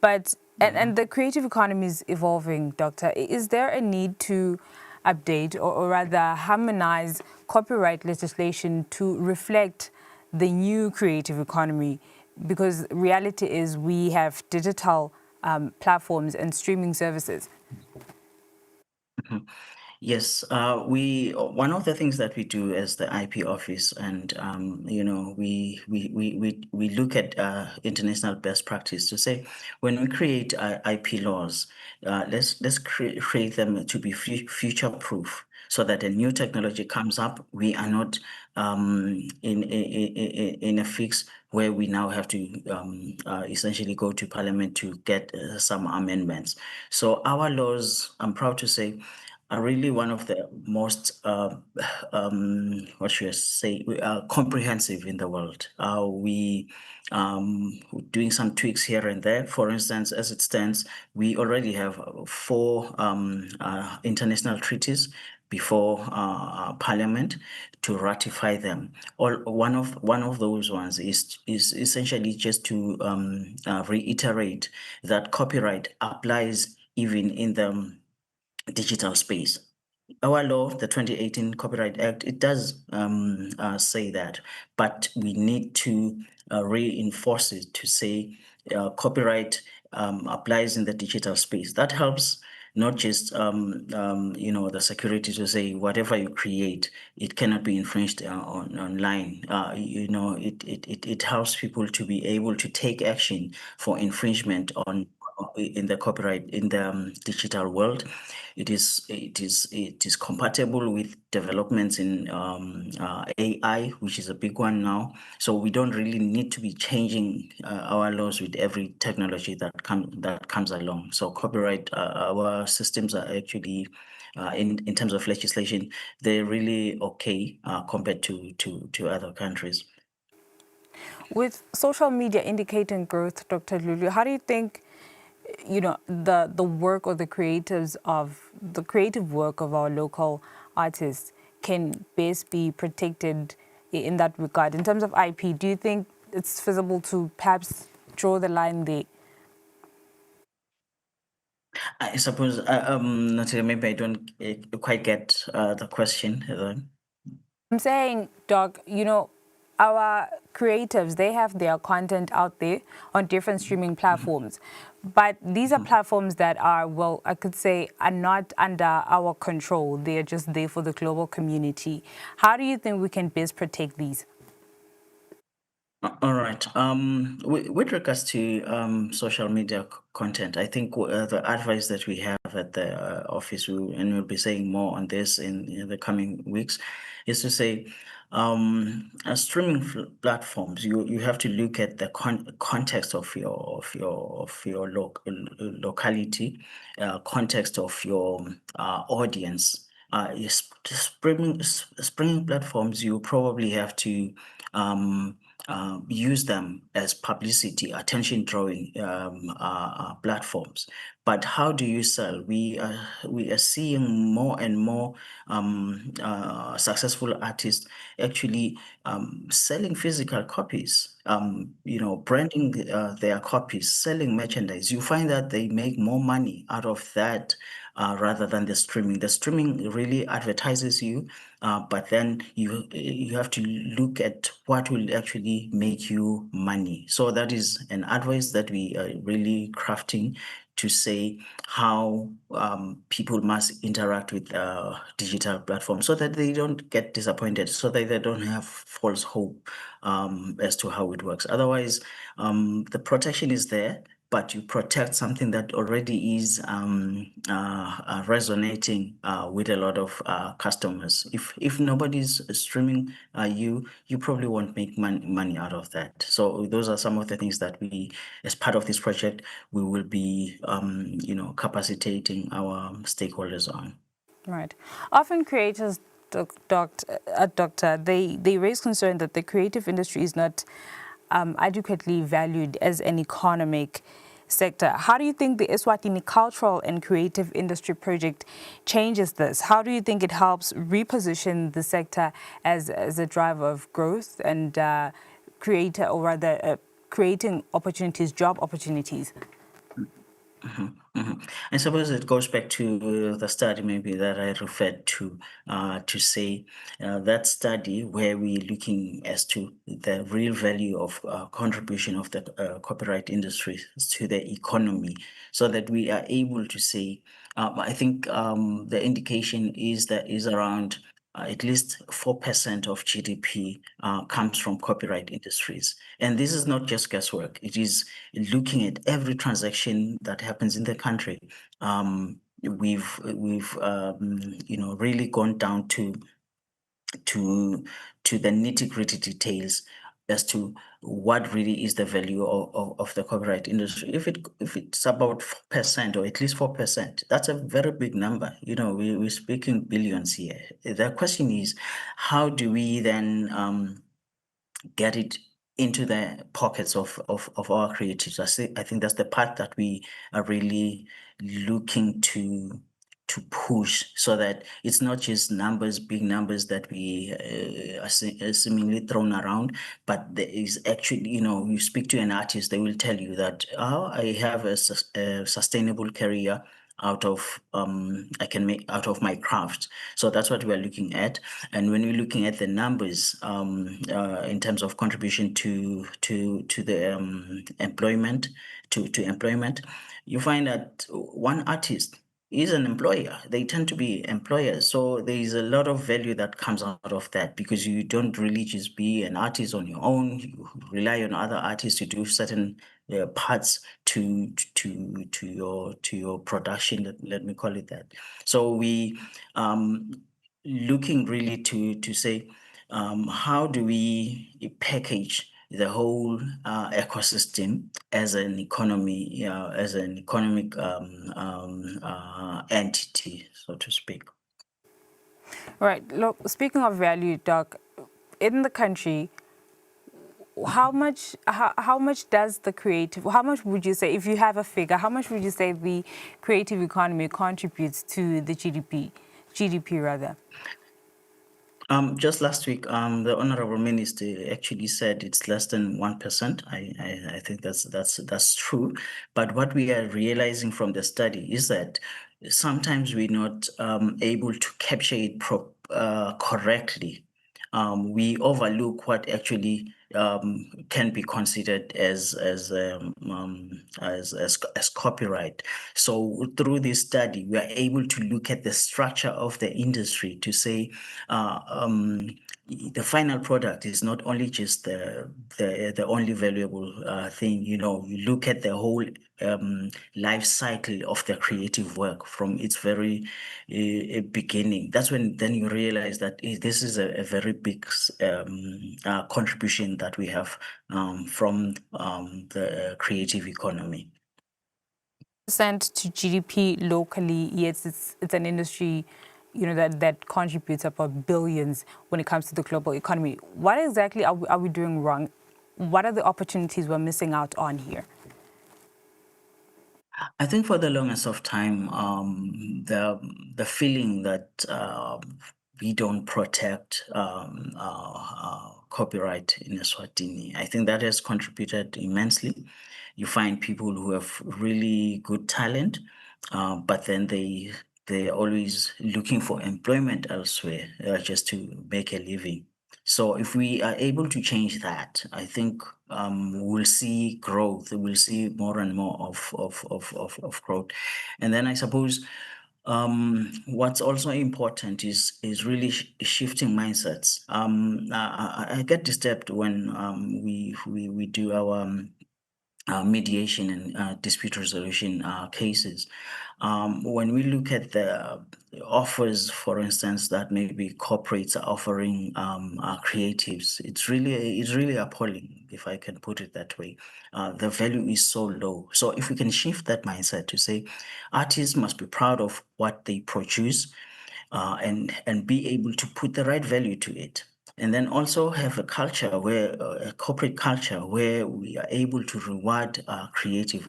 But and the creative economy is evolving, Doctor. Is there a need to update or rather harmonize copyright legislation to reflect the new creative economy? Because reality is we have digital platforms and streaming services. Yes, one of the things that we do as the IP office, and we look at international best practice to say when we create IP laws, let's create them to be future proof, so that a new technology comes up, we are not in a fix where we now have to essentially go to Parliament to get some amendments. So our laws, I'm proud to say, are really one of the most, what should I say, comprehensive in the world. We doing some tweaks here and there. For instance, as it stands, we already have 4 international treaties before Parliament to ratify them. One of those ones is essentially just to reiterate that copyright applies even in the digital space. Our law, the 2018 Copyright Act, it does say that, but we need to reinforce it to say copyright applies in the digital space. That helps not just the security to say whatever you create, it cannot be infringed online. It helps people to be able to take action for infringement in the copyright in the digital world. It is compatible with developments in AI, which is a big one now. So we don't really need to be changing our laws with every technology that comes along. So copyright, our systems are actually in terms of legislation, they're really okay compared to other countries. With social media indicating growth, Dr. Lulu, how do you think the work or the creative work of our local artists can best be protected in that regard? In terms of IP, do you think it's feasible to perhaps draw the line there? I suppose, Natalia, maybe I don't quite get the question. I'm saying, Doc, our creatives, they have their content out there on different streaming platforms. But these are platforms that are, well, I could say, are not under our control. They're just there for the global community. How do you think we can best protect these? All right. With regards to social media content, I think the advice that we have at the office, and we'll be saying more on this in the coming weeks, is to say, streaming platforms, you have to look at the context of your locality, context of your audience. Streaming platforms, you probably have to use them as publicity, attention drawing platforms. But how do you sell? We are seeing more and more successful artists actually selling physical copies, branding their copies, selling merchandise. You find that they make more money out of that rather than the streaming. The streaming really advertises you, but then you have to look at what will actually make you money. So that is an advice that we are really crafting to say how people must interact with digital platforms so that they don't get disappointed, so that they don't have false hope as to how it works. Otherwise, the protection is there, but you protect something that already is resonating with a lot of customers. If nobody's streaming you probably won't make money out of that. So those are some of the things that we, as part of this project, we will be capacitating our stakeholders on. Right. Often creators, Doctor, they raise concern that the creative industry is not adequately valued as an economic sector. How do you think the Eswatini Cultural and Creative Industry Project changes this? How do you think it helps reposition the sector as a driver of growth and creating opportunities, job opportunities? I suppose it goes back to the study maybe that I referred to say that study where we're looking as to the real value of contribution of the copyright industry to the economy, so that we are able to say I think the indication is that is around at least 4% of GDP comes from copyright industries. And this is not just guesswork. It is looking at every transaction that happens in the country. We've really gone down to the nitty-gritty details as to what really is the value of the copyright industry. If it's about 4% or at least 4%, that's a very big number. You know, we're speaking billions here. The question is, how do we then get it into the pockets of our creatives? I think that's the part that we are really looking to push, so that it's not just numbers, big numbers that we are seemingly thrown around, but there is actually, you know, you speak to an artist, they will tell you that, oh, I have a sustainable career out of I can make out of my craft. So that's what we're looking at. And when we're looking at the numbers in terms of contribution to the employment, to employment, you find that one artist is an employer. They tend to be employers. So there is a lot of value that comes out of that, because you don't really just be an artist on your own. You rely on other artists to do certain parts to your production. Let me call it that. So we looking really to say, how do we package the whole ecosystem as an economy, as an economic entity, so to speak. Right. Look, speaking of value, Doc, in the country, how much does the creative, how much would you say, if you have a figure, how much would you say the creative economy contributes to the GDP rather? Just last week, the Honorable Minister actually said it's less than 1%. I think that's true. But what we are realizing from the study is that sometimes we're not able to capture it correctly. We overlook what actually can be considered as copyright. So through this study, we are able to look at the structure of the industry to say the final product is not only just the only valuable thing. You know, you look at the whole life cycle of the creative work from its very beginning. That's when then you realize that this is a very big contribution that we have from the creative economy. Percent to GDP locally, yes, it's an industry, you know, that contributes about billions when it comes to the global economy. What exactly are we doing wrong? What are the opportunities we're missing out on here? I think for the longest of time, the feeling that we don't protect copyright in Eswatini, I think that has contributed immensely. You find people who have really good talent, but then they're always looking for employment elsewhere just to make a living. So if we are able to change that, I think we'll see growth. We'll see more and more of growth. And then I suppose what's also important is really shifting mindsets. I get disturbed when we do our mediation and dispute resolution cases. When we look at the offers, for instance, that maybe corporates are offering creatives, it's really appalling, if I can put it that way. The value is so low. So if we can shift that mindset to say artists must be proud of what they produce and be able to put the right value to it. And then also have a culture where a corporate culture where we are able to reward creative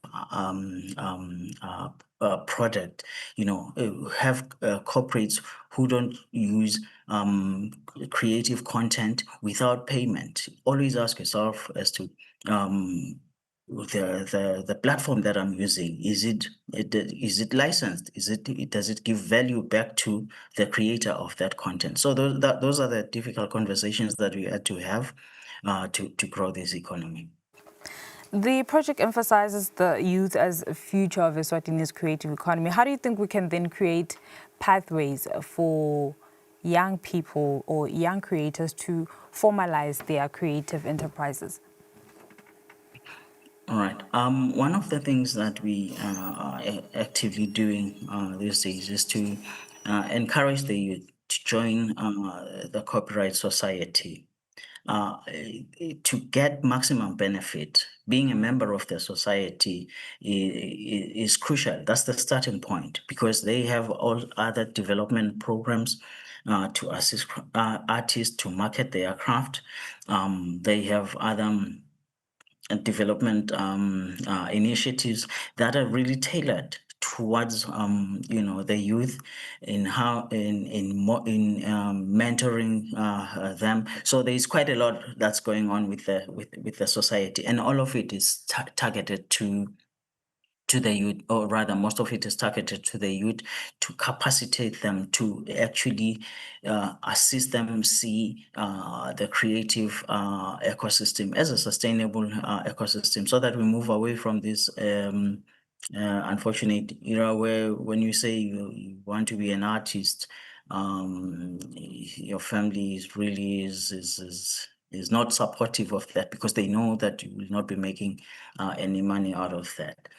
product. You know, have corporates who don't use creative content without payment. Always ask yourself as to the platform that I'm using, is it licensed? Does it give value back to the creator of that content? So those are the difficult conversations that we had to have to grow this economy. The project emphasizes the youth as a future of Eswatini's creative economy. How do you think we can then create pathways for young people or young creators to formalize their creative enterprises? All right. One of the things that we are actively doing these days is to encourage the youth to join the copyright society. To get maximum benefit, being a member of the society is crucial. That's the starting point, because they have all other development programs to assist artists to market their craft. They have other development initiatives that are really tailored towards the youth in how in mentoring them. So there is quite a lot that's going on with the society, and all of it is targeted to the youth, or rather most of it is targeted to the youth, to capacitate them, to actually assist them see the creative ecosystem as a sustainable ecosystem, so that we move away from this unfortunate era where when you say you want to be an artist, your family is not supportive of that, because they know that you will not be making any money out of that.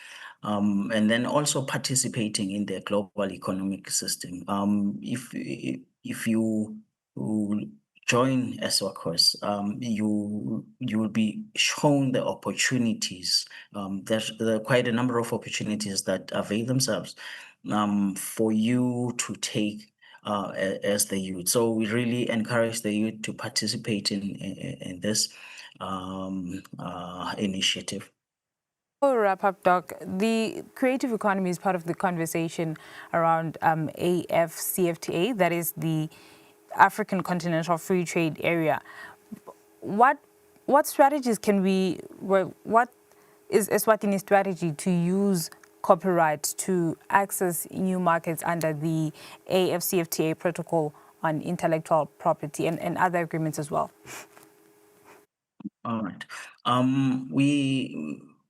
And then also participating in the global economic system. If you join ESWACOS, you will be shown the opportunities. There are quite a number of opportunities that avail themselves for you to take as the youth. So we really encourage the youth to participate in this initiative. Before we wrap up, Doc, the creative economy is part of the conversation around AfCFTA, that is the African Continental Free Trade Area. What strategies what is Eswatini's strategy to use copyright to access new markets under the AfCFTA protocol on intellectual property and other agreements as well? All right.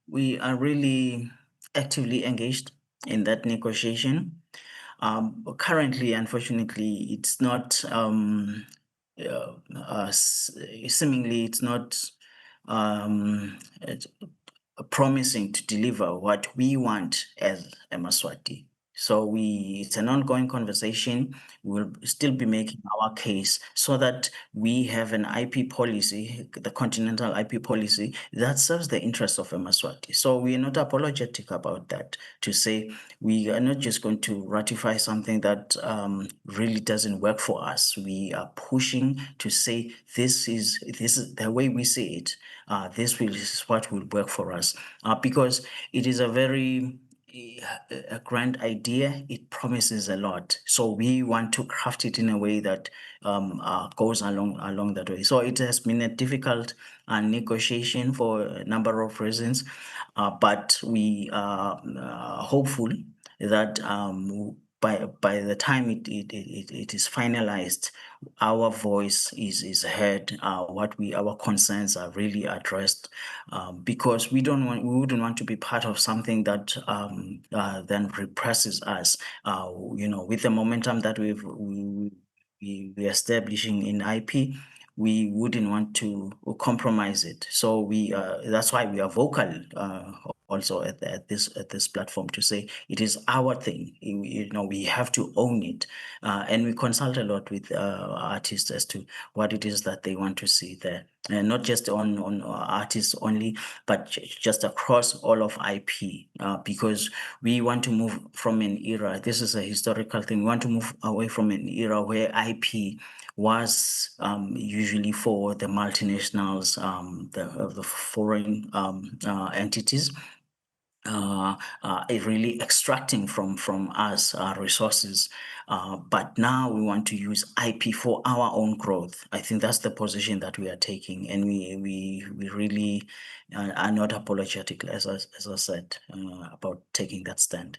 We are really actively engaged in that negotiation. Currently, unfortunately, it's not seemingly it's not promising to deliver what we want as a Maswati. So it's an ongoing conversation. We'll still be making our case so that we have an IP policy, the continental IP policy, that serves the interests of a Maswati. So we are not apologetic about that, to say we are not just going to ratify something that really doesn't work for us. We are pushing to say this is the way we see it. This is what will work for us, because it is a very a grand idea. It promises a lot, so we want to craft it in a way that goes along that way. So it has been a difficult negotiation for a number of reasons, but we are hopeful that by the time it is finalized, our voice is heard. Our concerns are really addressed, because we wouldn't want to be part of something that then represses us. With the momentum that we're establishing in IP, we wouldn't want to compromise it. So that's why we are vocal also at this platform, to say it is our thing. We have to own it, and we consult a lot with artists as to what it is that they want to see there, and not just on artists only, but just across all of IP, because we want to move from an era. This is a historical thing. We want to move away from an era where IP was usually for the multinationals, the foreign entities, really extracting from us resources. But now we want to use IP for our own growth. I think that's the position that we are taking, and we really are not apologetic, as I said, about taking that stand.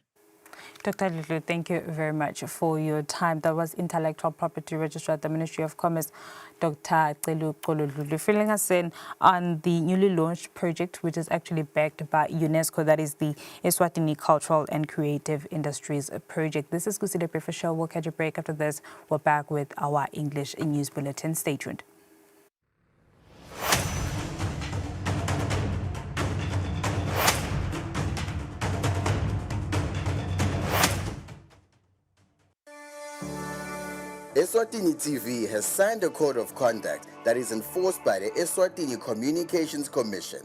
Dr. Lulu, thank you very much for your time. That was Intellectual Property Registrar at the Ministry of Commerce, Dr. Lulu, filling us in on the newly launched project, which is actually backed by UNESCO. That is the Eswatini Cultural and Creative Industries Project. This is Kusile for Show. We'll catch a break after this. We're back with our English news bulletin. Stay tuned. Eswatini TV has signed a code of conduct that is enforced by the Eswatini Communications Commission.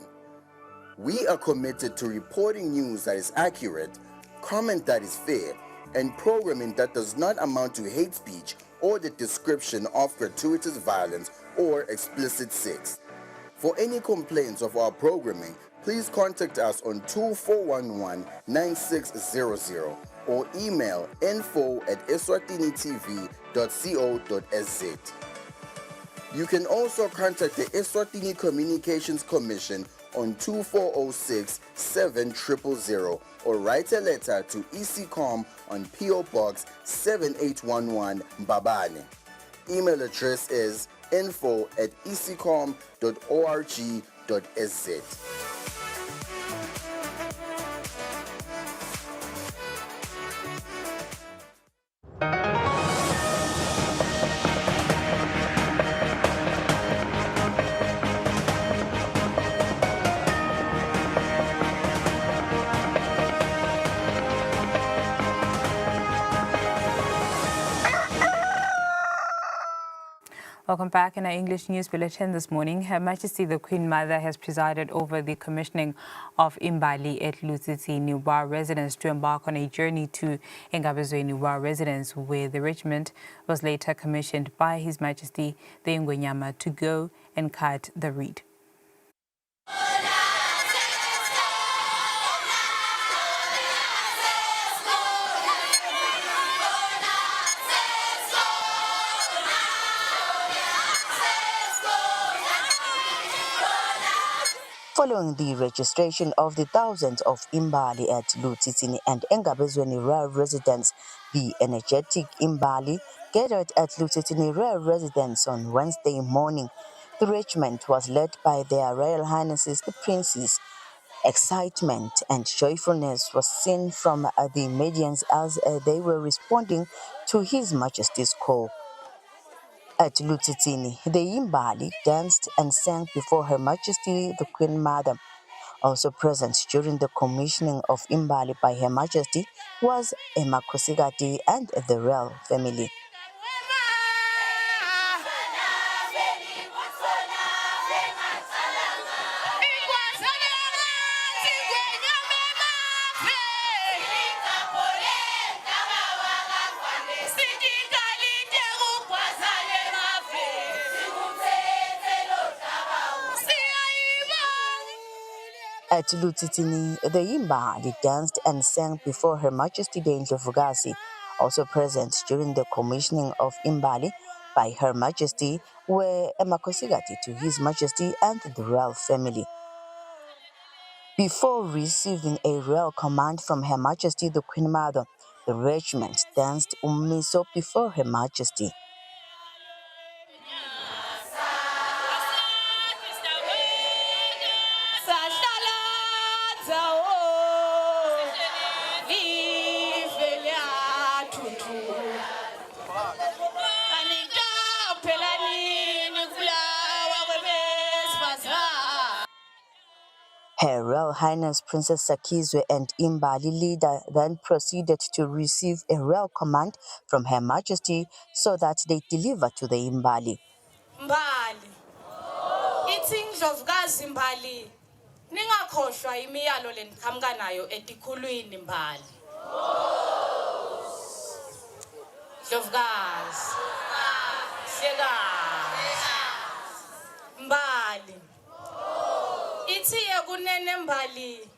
We are committed to reporting news that is accurate, comment that is fair, and programming that does not amount to hate speech or the description of gratuitous violence or explicit sex. For any complaints of our programming, please contact us on 2411-9600 or email info@eswatinitv.co.za. You can also contact the Eswatini Communications Commission on 2406-7000 or write a letter to ECCOM on PO Box 7811 Mbabane. Email address is info@ecom.org.sz. Welcome back. In our English news bulletin this morning, Her Majesty the Queen Mother has presided over the commissioning of Imbali at Lusitsini Wa residents to embark on a journey to Engabezweni Wa residents, where the regiment was later commissioned by His Majesty the Ngwenyama to go and cut the reed. Following the registration of the thousands of Imbali at Lutsitsini and Engabezweni rural residents, the energetic Imbali gathered at Lutsitsini rural residents on Wednesday morning. The regiment was led by their Royal Highnesses the Princes. Excitement and joyfulness was seen from the Medians as they were responding to His Majesty's call. At Lutsitsini, the Imbali danced and sang before Her Majesty the Queen Mother. Also present during the commissioning of Imbali by Her Majesty was Emma Kosigati and the royal family. At Lutsitsini, the Imbali danced and sang before Her Majesty the Ndlovukazi. Also present during the commissioning of Imbali by Her Majesty were Emma Kosigati to His Majesty and the royal family. Before receiving a royal command from Her Majesty the Queen Mother, the regiment danced Umiso before Her Majesty. Her Royal Highness Princess Sakizwe and Imbali leader then proceeded to receive a royal command from Her Majesty so that they deliver to the Imbali. Mbali, ithi Ndlovukazi Mbali, ningakhohlwa imiyalo leniqhamuka nayo etikhulwini Mbali. Ndlovukazi, hlekazi, Mbali. Ithi yekunene Mbali,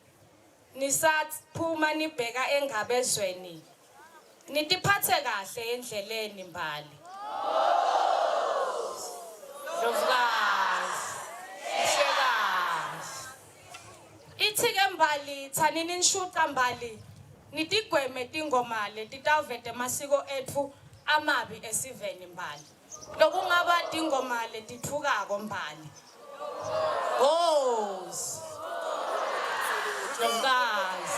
nisaphuma nibheka Engabezweni, nitiphathe kahle endleleni Mbali. Ndlovukazi, hlekazi. Ithi ke Mbali, thanini nishuqa Mbali, nitigweme tingoma letitawuveta emasiko etfu amabi esiveni mbali lokungaba tingoma letitfukako mbali Goes. Guys.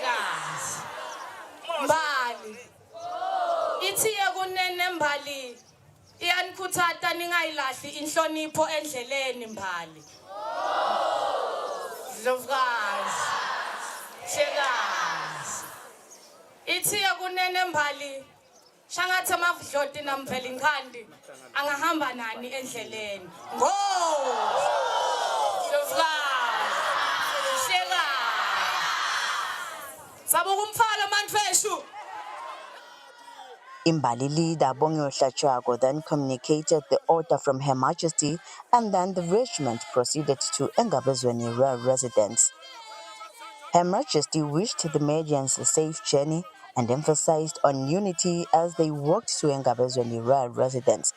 Guys. Mbali. Ithiye kunene mbali. Iyanikhuthata ningayilahli inhlonipho endleleni mbali. Guys. Guys. Ithiye kunene mbali. Shangathi amavdloti namvela inkhandi angahamba nani endleleni. Go! Imbali leader Bongiwe Hlatshwago then communicated the order from Her Majesty, and then the regiment proceeded to Engabezweni rural residence. Her Majesty wished the Medians a safe journey and emphasized on unity as they walked to Engabezweni rural residence.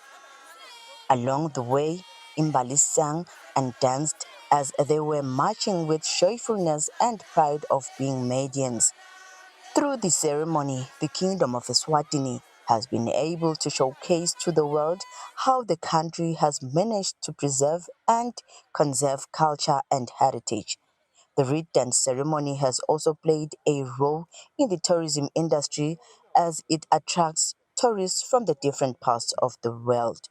Along the way, Imbali sang and danced as they were marching with joyfulness and pride of being Medians. Through the ceremony, the Kingdom of Eswatini has been able to showcase to the world how the country has managed to preserve and conserve culture and heritage. The reed dance ceremony has also played a role in the tourism industry as it attracts tourists from the different parts of the world.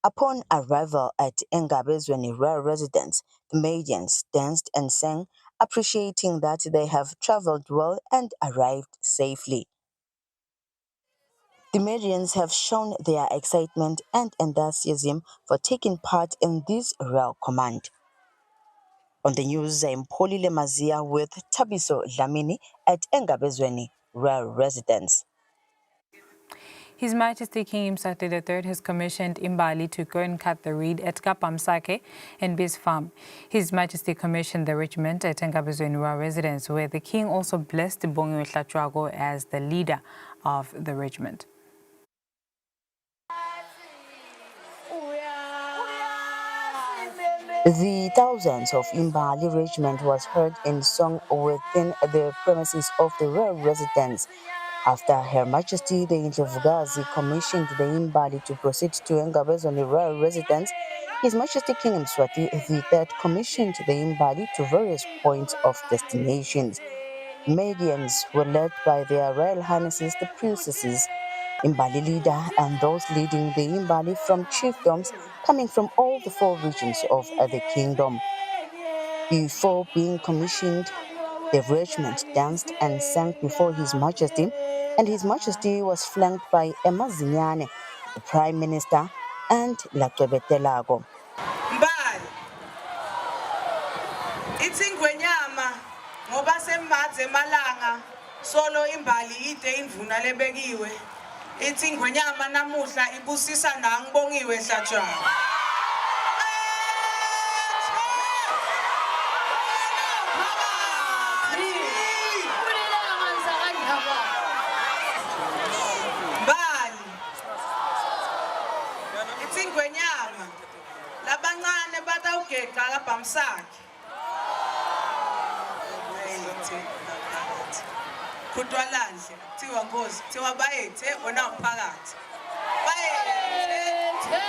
Upon arrival at Engabezweni rural residence, the Medians danced and sang, appreciating that they have traveled well and arrived safely. The Medians have shown their excitement and enthusiasm for taking part in this royal command. On the news, I'm Polile Mazia with Tabiso Dlamini at Engabezweni rural residence. His Majesty King Mswati III has commissioned Imbali to go and cut the reed at Kapamsake and Biz Farm. His Majesty commissioned the regiment at Engabezweni residence, where the King also blessed Bongiwe Hlatshwago as the leader of the regiment. The thousands of Imbali regiment was heard in song within the premises of the royal residence. After Her Majesty the Indlovukazi commissioned the Imbali to proceed to Engabezweni royal residence, His Majesty King Mswati III commissioned the Imbali to various points of destinations. Medians were led by their Royal Highnesses the Princesses, Imbali leader, and those leading the Imbali from chiefdoms coming from all the 4 regions of the kingdom. Before being commissioned, the regiment danced and sang before His Majesty, and His Majesty was flanked by Emazinyane, the Prime Minister, and Lacebetelago. Mbali, itsingwenyama ngoba semadze malanga solo imbali ide indvuna lebekiwe. Itsingwenyama namuhla ibusisa nangibongiwe Hlatshwago. Labancane batawugedla kaphamsakhe. Khudwalandle kuthiwa Nkosi, kuthiwa bayethe wena umphakathi. Bayethe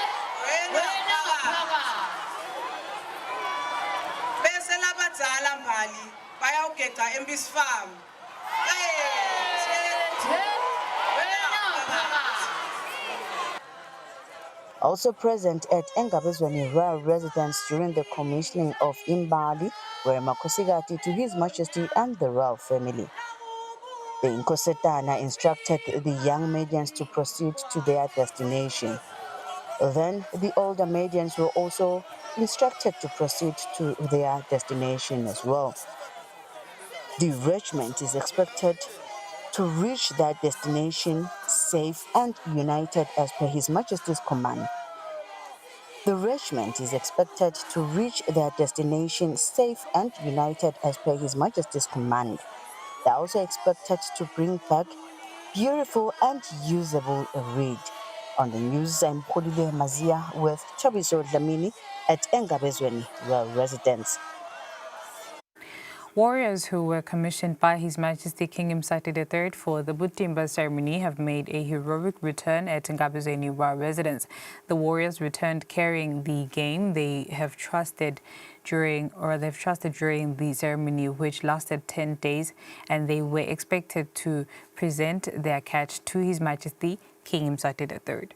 wena umphakathi. Bese labadzala Mbali bayawugedla eMbiz Farm. Bayethe wena umphakathi. Also present at Engabezweni royal residence during the commissioning of Imbali were Makhosikati to His Majesty and the royal family. The Inkosetana instructed the young Medians to proceed to their destination. Then the older Medians were also instructed to proceed to their destination as well. The regiment is expected to reach their destination safe and united as per His Majesty's command. The regiment is expected to reach their destination safe and united as per His Majesty's command. They're also expected to bring back beautiful and usable reed. On the news, I'm Kusile Mazia with Chabiso Dlamini at Engabezweni Rural Residence. Warriors who were commissioned by His Majesty King Mswati III for the Butimba ceremony have made a heroic return at Ngabizweni Rural Residence. The warriors returned carrying the game they've trusted during the ceremony, which lasted 10 days, and they were expected to present their catch to His Majesty King Mswati III.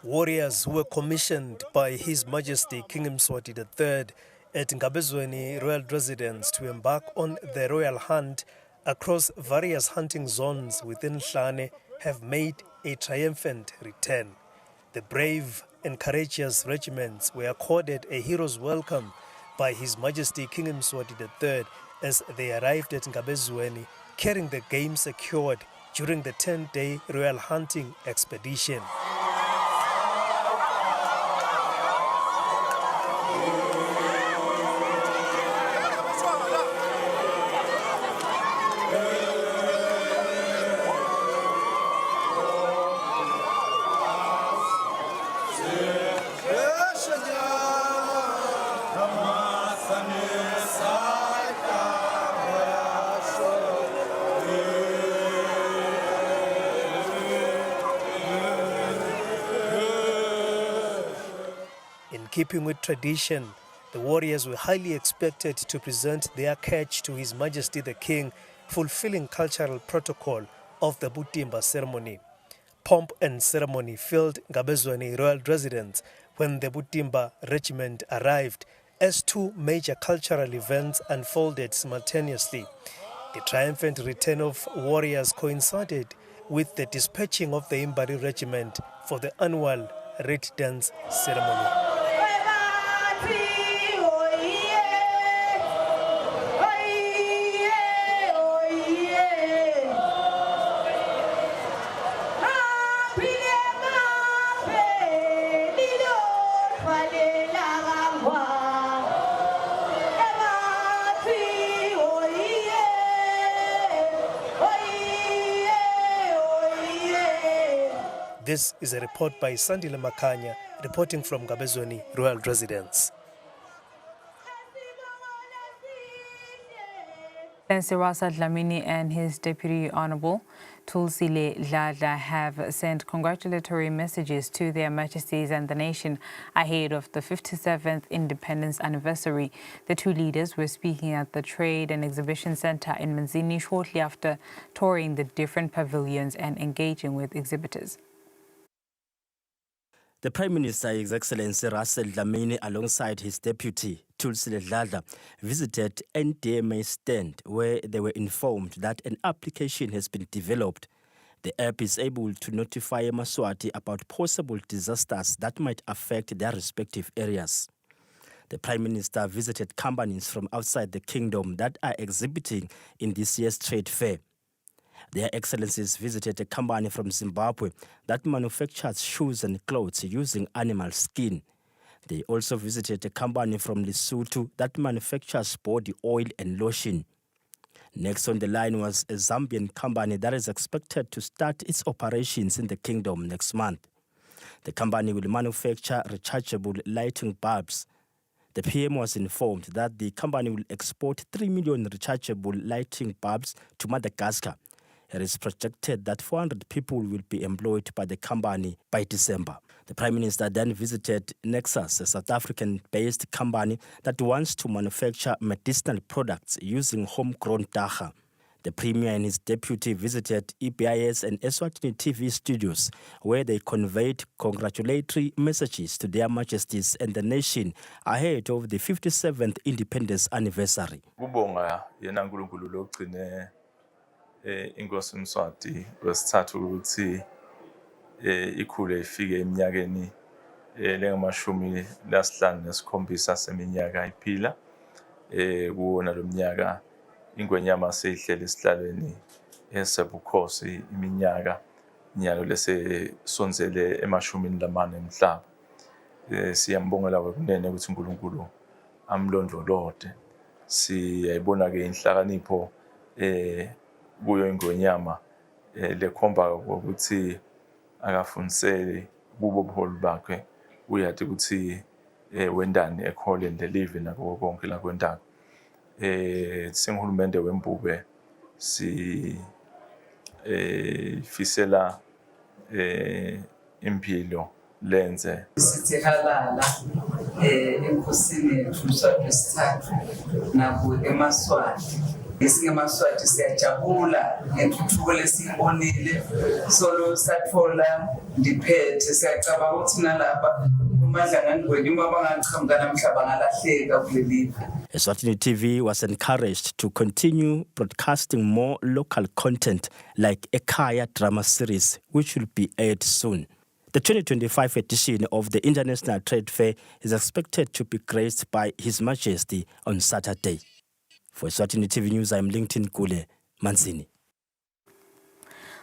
Warriors who were commissioned by His Majesty King Mswati III at Ngabezweni Royal Residence to embark on the royal hunt across various hunting zones within Hlane have made a triumphant return. The brave and courageous regiments were accorded a hero's welcome by His Majesty King Mswati III as they arrived at Ngabezweni carrying the game secured during the 10-day royal hunting expedition. In keeping with tradition, the warriors were highly expected to present their catch to His Majesty the King, fulfilling cultural protocol of the Butimba ceremony. Pomp and ceremony filled Ngabezweni Royal Residence when the Butimba regiment arrived as two major cultural events unfolded simultaneously. The triumphant return of warriors coincided with the dispatching of the Imbari regiment for the annual Red Dance ceremony. This is a report by Sandile Makanya, reporting from Ngabezweni Royal Residence. Sirasa Dlamini and his Deputy Honourable Kusile have sent congratulatory messages to their Majesties and the nation ahead of the 57th Independence Anniversary. The two leaders were speaking at the Trade and Exhibition Centre in Manzini shortly after touring the different pavilions and engaging with exhibitors. The Prime Minister, His Excellency Russell Dlamini, alongside his deputy, Kusile Dladla, visited NDMA stand where they were informed that an application has been developed. The app is able to notify Maswati about possible disasters that might affect their respective areas. The Prime Minister visited companies from outside the kingdom that are exhibiting in this year's trade fair. Their Excellencies visited a company from Zimbabwe that manufactures shoes and clothes using animal skin. They also visited a company from Lesotho that manufactures body oil and lotion. Next on the line was a Zambian company that is expected to start its operations in the kingdom next month. The company will manufacture rechargeable lighting bulbs. The PM was informed that the company will export 3 million rechargeable lighting bulbs to Madagascar. It is projected that 400 people will be employed by the company by December. The Prime Minister then visited Nexus, a South African-based company that wants to manufacture medicinal products using homegrown dagga. The Premier and his deputy visited EBIS and Eswatini TV studios, where they conveyed congratulatory messages to their Majesties and the nation ahead of the 57th Independence Anniversary. Kubonga yena uNkulunkulu lokugcine inkosi Mswati wesithathu ukuthi ikhule ifike eminyakeni lengamashumi lasihlanu nesikhombisa seminyaka iphila kuwona lo mnyaka ingwenyama seyihlele esihlalweni esebukhosi iminyaka lese sonzele emashumini lamane emhlaba. Siyambongela wekunene ukuthi uNkulunkulu amlondolode. Siyayibona ke inhlakanipho kuyo ingonyama lekhomba ukuthi akafundiseli kubo ubuholi bakhe uyathi ukuthi wendani ekhole ndelive nako konke la kwentaka. Singurhulumente wembube fisela impilo lenze sithi halala enkosini yethu uShaka wesithathu naku eMaswati. EsingeMaswati siyajabula ngentuthuko lesiyibonile solo sathola ndiphethe siyacabanga ukuthi nalapha umadlangani kwenyuma bangachimuka namhlaba ngalahleka kuleli. Eswatini TV was encouraged to continue broadcasting more local content like a Kaya drama series, which will be aired soon. The 2025 edition of the International Trade Fair is expected to be graced by His Majesty on Saturday. For Eswatini TV News, I'm LinkedIn Kule Manzini.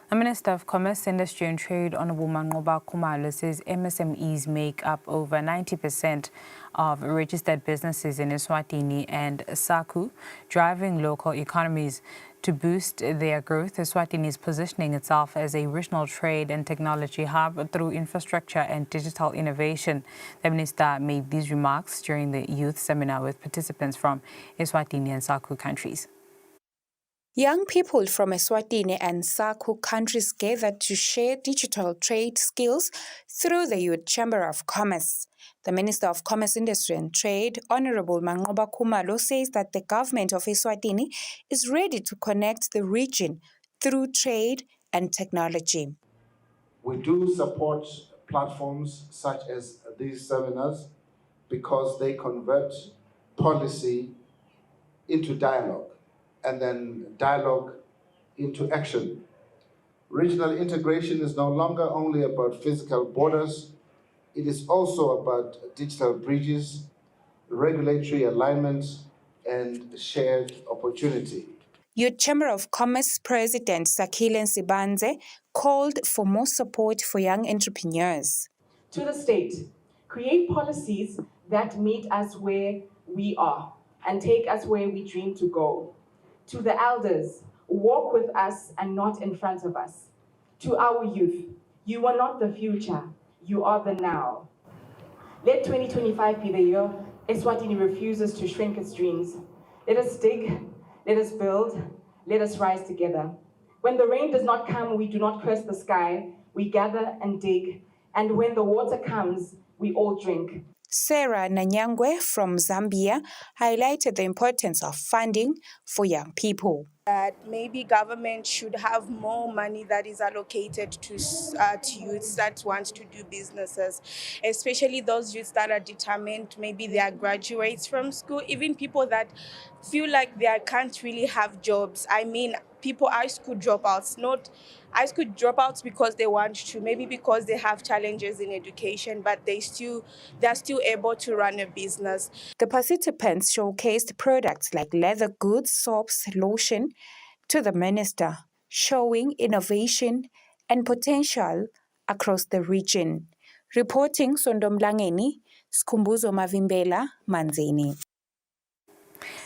The Minister of Commerce, Industry and Trade, Honorable Manqoba Khumalo, says MSMEs make up over 90% of registered businesses in Eswatini and SACU, driving local economies. To boost their growth, Eswatini is positioning itself as a regional trade and technology hub through infrastructure and digital innovation. The Minister made these remarks during the youth seminar with participants from Eswatini and SACU countries. Young people from Eswatini and SACU countries gathered to share digital trade skills through the Youth Chamber of Commerce. The Minister of Commerce, Industry and Trade, Honorable Manqoba Khumalo, says that the government of Eswatini is ready to connect the region through trade and technology. We do support platforms such as these seminars because they convert policy into dialogue and then dialogue into action. Regional integration is no longer only about physical borders, it is also about digital bridges, regulatory alignment, and shared opportunity. Youth Chamber of Commerce President Kusile Sibanze called for more support for young entrepreneurs. To the state, create policies that meet us where we are and take us where we dream to go. To the elders, walk with us and not in front of us. To our youth, you are not the future, you are the now. Let 2025 be the year Eswatini refuses to shrink its dreams. Let us dig, let us build, let us rise together. When the rain does not come, we do not curse the sky, we gather and dig, and when the water comes, we all drink. Sarah Nanyangwe from Zambia highlighted the importance of funding for young people. That maybe government should have more money that is allocated to youths that want to do businesses, especially those youths that are determined, maybe they are graduates from school, even people that feel like they can't really have jobs. I mean, people, high school dropouts, not high school dropouts because they want to, maybe because they have challenges in education, but they're still able to run a business. The participants showcased products like leather goods, soaps, lotion to the minister, showing innovation and potential across the region. Reporting Sondomlangeni, Skumbuzo Mavimbela, Manzini.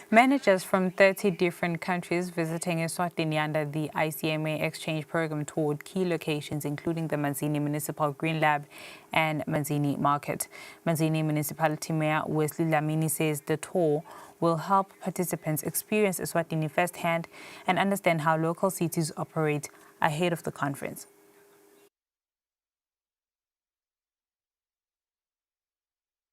Managers from 30 different countries visiting Eswatini under the ICMA exchange program toured key locations, including the Manzini Municipal Green Lab and Manzini Market. Manzini Municipality Mayor Wesley Lamini says the tour will help participants experience Eswatini firsthand and understand how local cities operate ahead of the conference.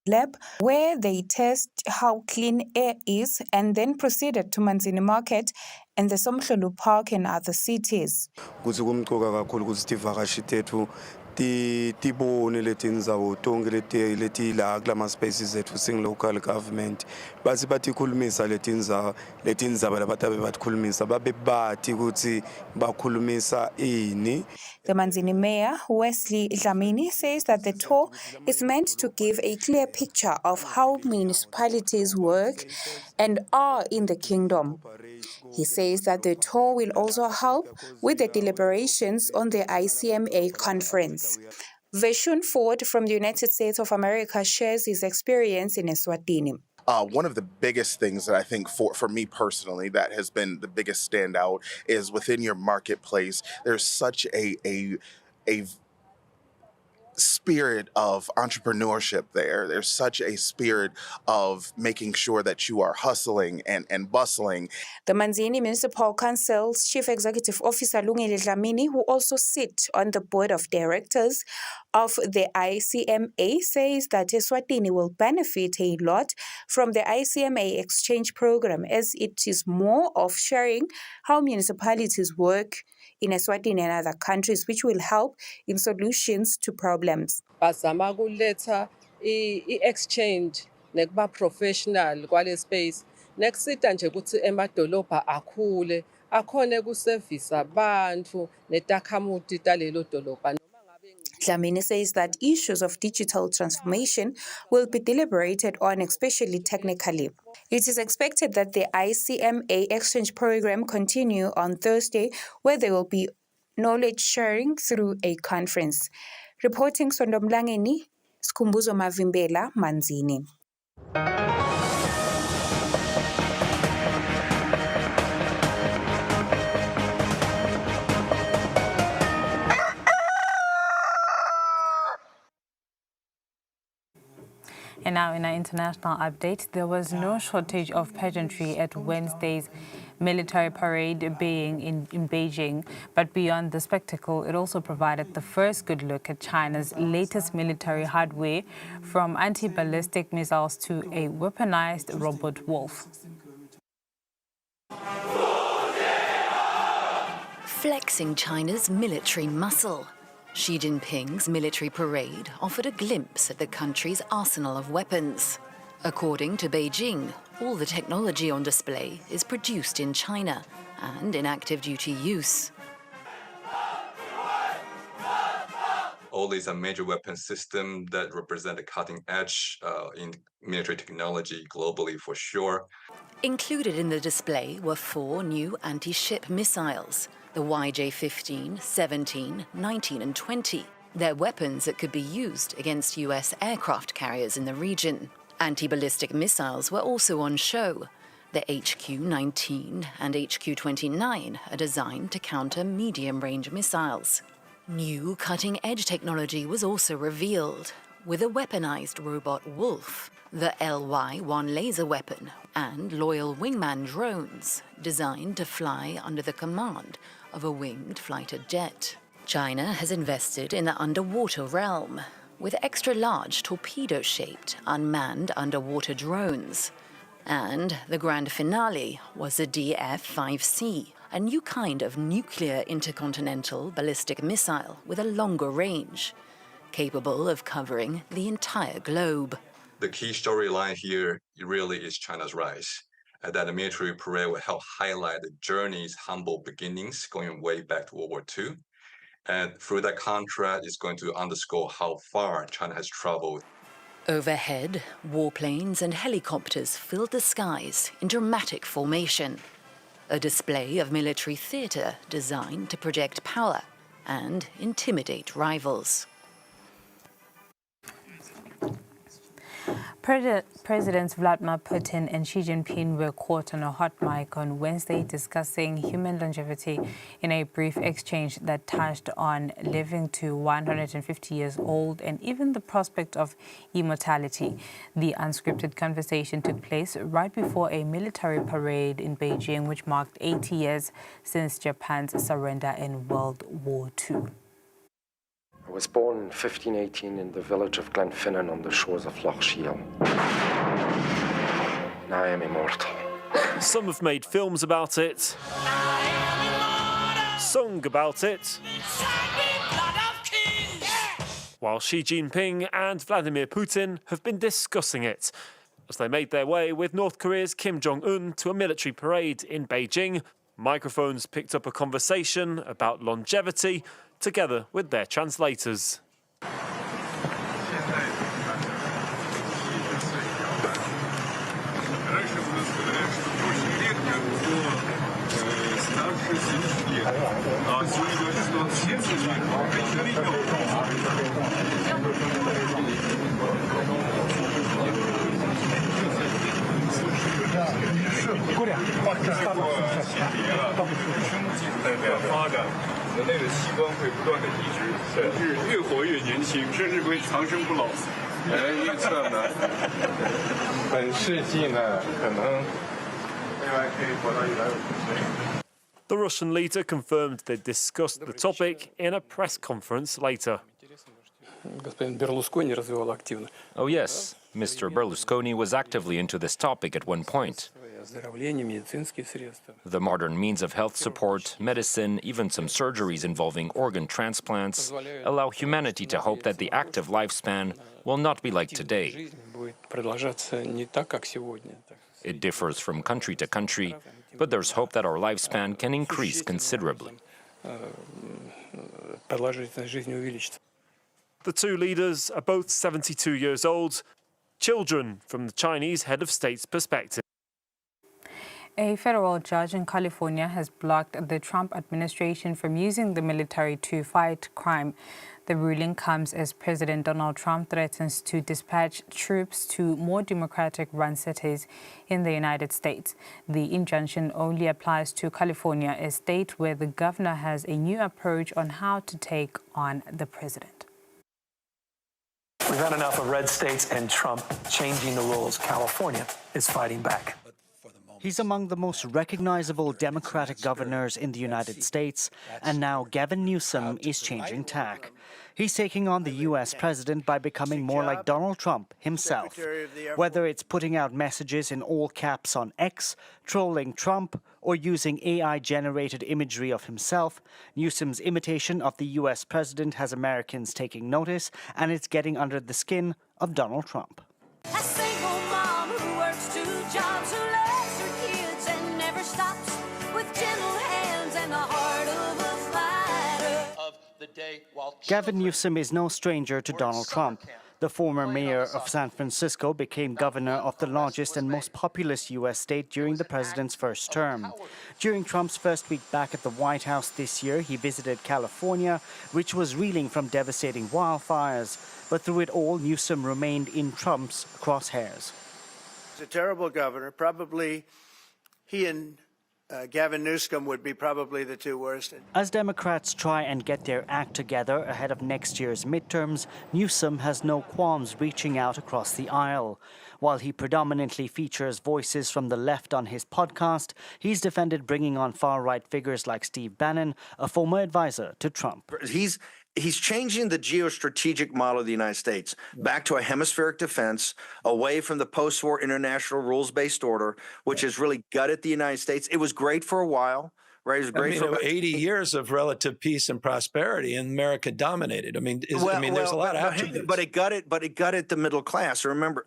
Lab, where they test how clean air is, and then proceeded to Manzini Market and the Somhlolu Park and other cities. Kuthi kumqoka kakhulu ukuthi ivakashi tethu tibone letindzawo tonke leti la kulama spaces ethu sing local government basi batikhulumisa letindzaba labatabe batikhulumisa babe bati ukuthi bakhulumisa ini. The Manzini Mayor, Wesley Dlamini, says that the tour is meant to give a clear picture of how municipalities work and are in the kingdom. He says that the tour will also help with the deliberations on the ICMA conference. Veshun Ford from the United States of America shares his experience in Eswatini. One of the biggest things that I think for me personally that has been the biggest standout is within your marketplace, there's such a spirit of entrepreneurship there. There's such a spirit of making sure that you are hustling and bustling. The Manzini Municipal Council's Chief Executive Officer Lungile Dlamini, who also sits on the board of directors of the ICMA, says that Eswatini will benefit a lot from the ICMA exchange program, as it is more of sharing how municipalities work in Eswatini and other countries, which will help in solutions to problems. Bazama kuletha i-exchange nekuba professional kwale space. Nekusita nje ukuthi emadolobha akhule, akhone kusevisa abantu netakhamuti talelo dolobha. Dlamini says that issues of digital transformation will be deliberated on, especially technically. It is expected that the ICMA exchange program continue on Thursday, where there will be knowledge sharing through a conference. Reporting Sondomlangeni, Skumbuzo Mavimbela, Manzini. And now in our international update, there was no shortage of pageantry at Wednesday's military parade being in Beijing. But beyond the spectacle, it also provided the first good look at China's latest military hardware, from anti-ballistic missiles to a weaponized robot wolf. Flexing China's military muscle. Xi Jinping's military parade offered a glimpse at the country's arsenal of weapons. According to Beijing, all the technology on display is produced in China and in active duty use. All these are major weapon systems that represent a cutting edge in military technology globally for sure. Included in the display were 4 new anti-ship missiles, the YJ-15, 17, 19 and 20. They're weapons that could be used against US aircraft carriers in the region. Anti-ballistic missiles were also on show. The HQ-19 and HQ-29 are designed to counter medium-range missiles. New cutting-edge technology was also revealed, with a weaponized robot Wolf, the LY-1 laser weapon, and loyal wingman drones designed to fly under the command of a winged fighter jet. China has invested in the underwater realm, with extra-large torpedo-shaped unmanned underwater drones. And the grand finale was the DF-5C, a new kind of nuclear intercontinental ballistic missile with a longer range, capable of covering the entire globe. The key storyline here really is China's rise. That the military parade will help highlight the journey's humble beginnings going way back to World War II. And through that contrast, it's going to underscore how far China has traveled. Overhead, warplanes and helicopters filled the skies in dramatic formation. A display of military theatre designed to project power and intimidate rivals. Presidents Vladimir Putin and Xi Jinping were caught on a hot mic on Wednesday discussing human longevity in a brief exchange that touched on living to 150 years old and even the prospect of immortality. The unscripted conversation took place right before a military parade in Beijing, which marked 80 years since Japan's surrender in World War II. I was born in 1518 in the village of Glenfinnan on the shores of Loch Shiel. Now I am immortal. Some have made films about it, sung about it, while Xi Jinping and Vladimir Putin have been discussing it. As they made their way with North Korea's Kim Jong-un to a military parade in Beijing, microphones picked up a conversation about longevity together with their translators. The Russian leader confirmed they discussed the topic in a press conference later. Oh yes, Mr. Berlusconi was actively into this topic at one point. The modern means of health support, medicine, even some surgeries involving organ transplants allow humanity to hope that the active lifespan will not be like today. It differs from country to country, but there's hope that our lifespan can increase considerably. The two leaders are both 72 years old, children from the Chinese head of state's perspective. A federal judge in California has blocked the Trump administration from using the military to fight crime. The ruling comes as President Donald Trump threatens to dispatch troops to more Democratic-run cities in the United States. The injunction only applies to California, a state where the governor has a new approach on how to take on the president. We've had enough of red states and Trump changing the rules. California is fighting back. He's among the most recognizable Democratic governors in the United States, and now Gavin Newsom is changing tack. He's taking on the U.S. president by becoming more like Donald Trump himself. Whether it's putting out messages in all caps on X, trolling Trump, or using AI-generated imagery of himself, Newsom's imitation of the U.S. president has Americans taking notice, and it's getting under the skin of Donald Trump. A single mom who works 2 jobs, who loves her kids and never stops, with gentle hands and the heart of a fighter. Gavin Newsom is no stranger to Donald Trump. The former mayor of San Francisco became governor of the largest and most populous U.S. state during the president's first term. During Trump's first week back at the White House this year, he visited California, which was reeling from devastating wildfires. But through it all, Newsom remained in Trump's crosshairs. He's a terrible governor. Probably he and Gavin Newsom would be probably the 2 worst. As Democrats try and get their act together ahead of next year's midterms, Newsom has no qualms reaching out across the aisle. While he predominantly features voices from the left on his podcast, he's defended bringing on far-right figures like Steve Bannon, a former advisor to Trump. He's changing the geostrategic model of the United States back to a hemispheric defense, away from the post-war international rules-based order, which has really gutted the United States. It was great for a while, right? It was great for 80 years of relative peace and prosperity, and America dominated. There's a lot of attributes. But it gutted the middle class. Remember.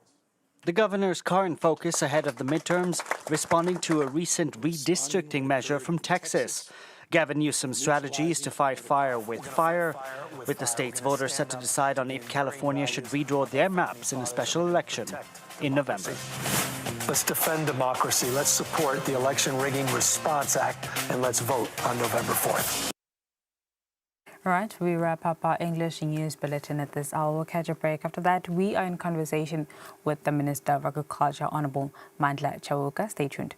The governor's current focus ahead of the midterms, responding to a recent redistricting measure from Texas. Gavin Newsom's strategy is to fight fire, with the state's voters set to decide on if California should redraw their maps in a special election in November. Let's defend democracy. Let's support the Election Rigging Response Act, and let's vote on November 4th. All right, we wrap up our English news bulletin at this hour. We'll catch a break. After that, we are in conversation with the Minister of Agriculture, Honorable Mandla Chauka. Stay tuned.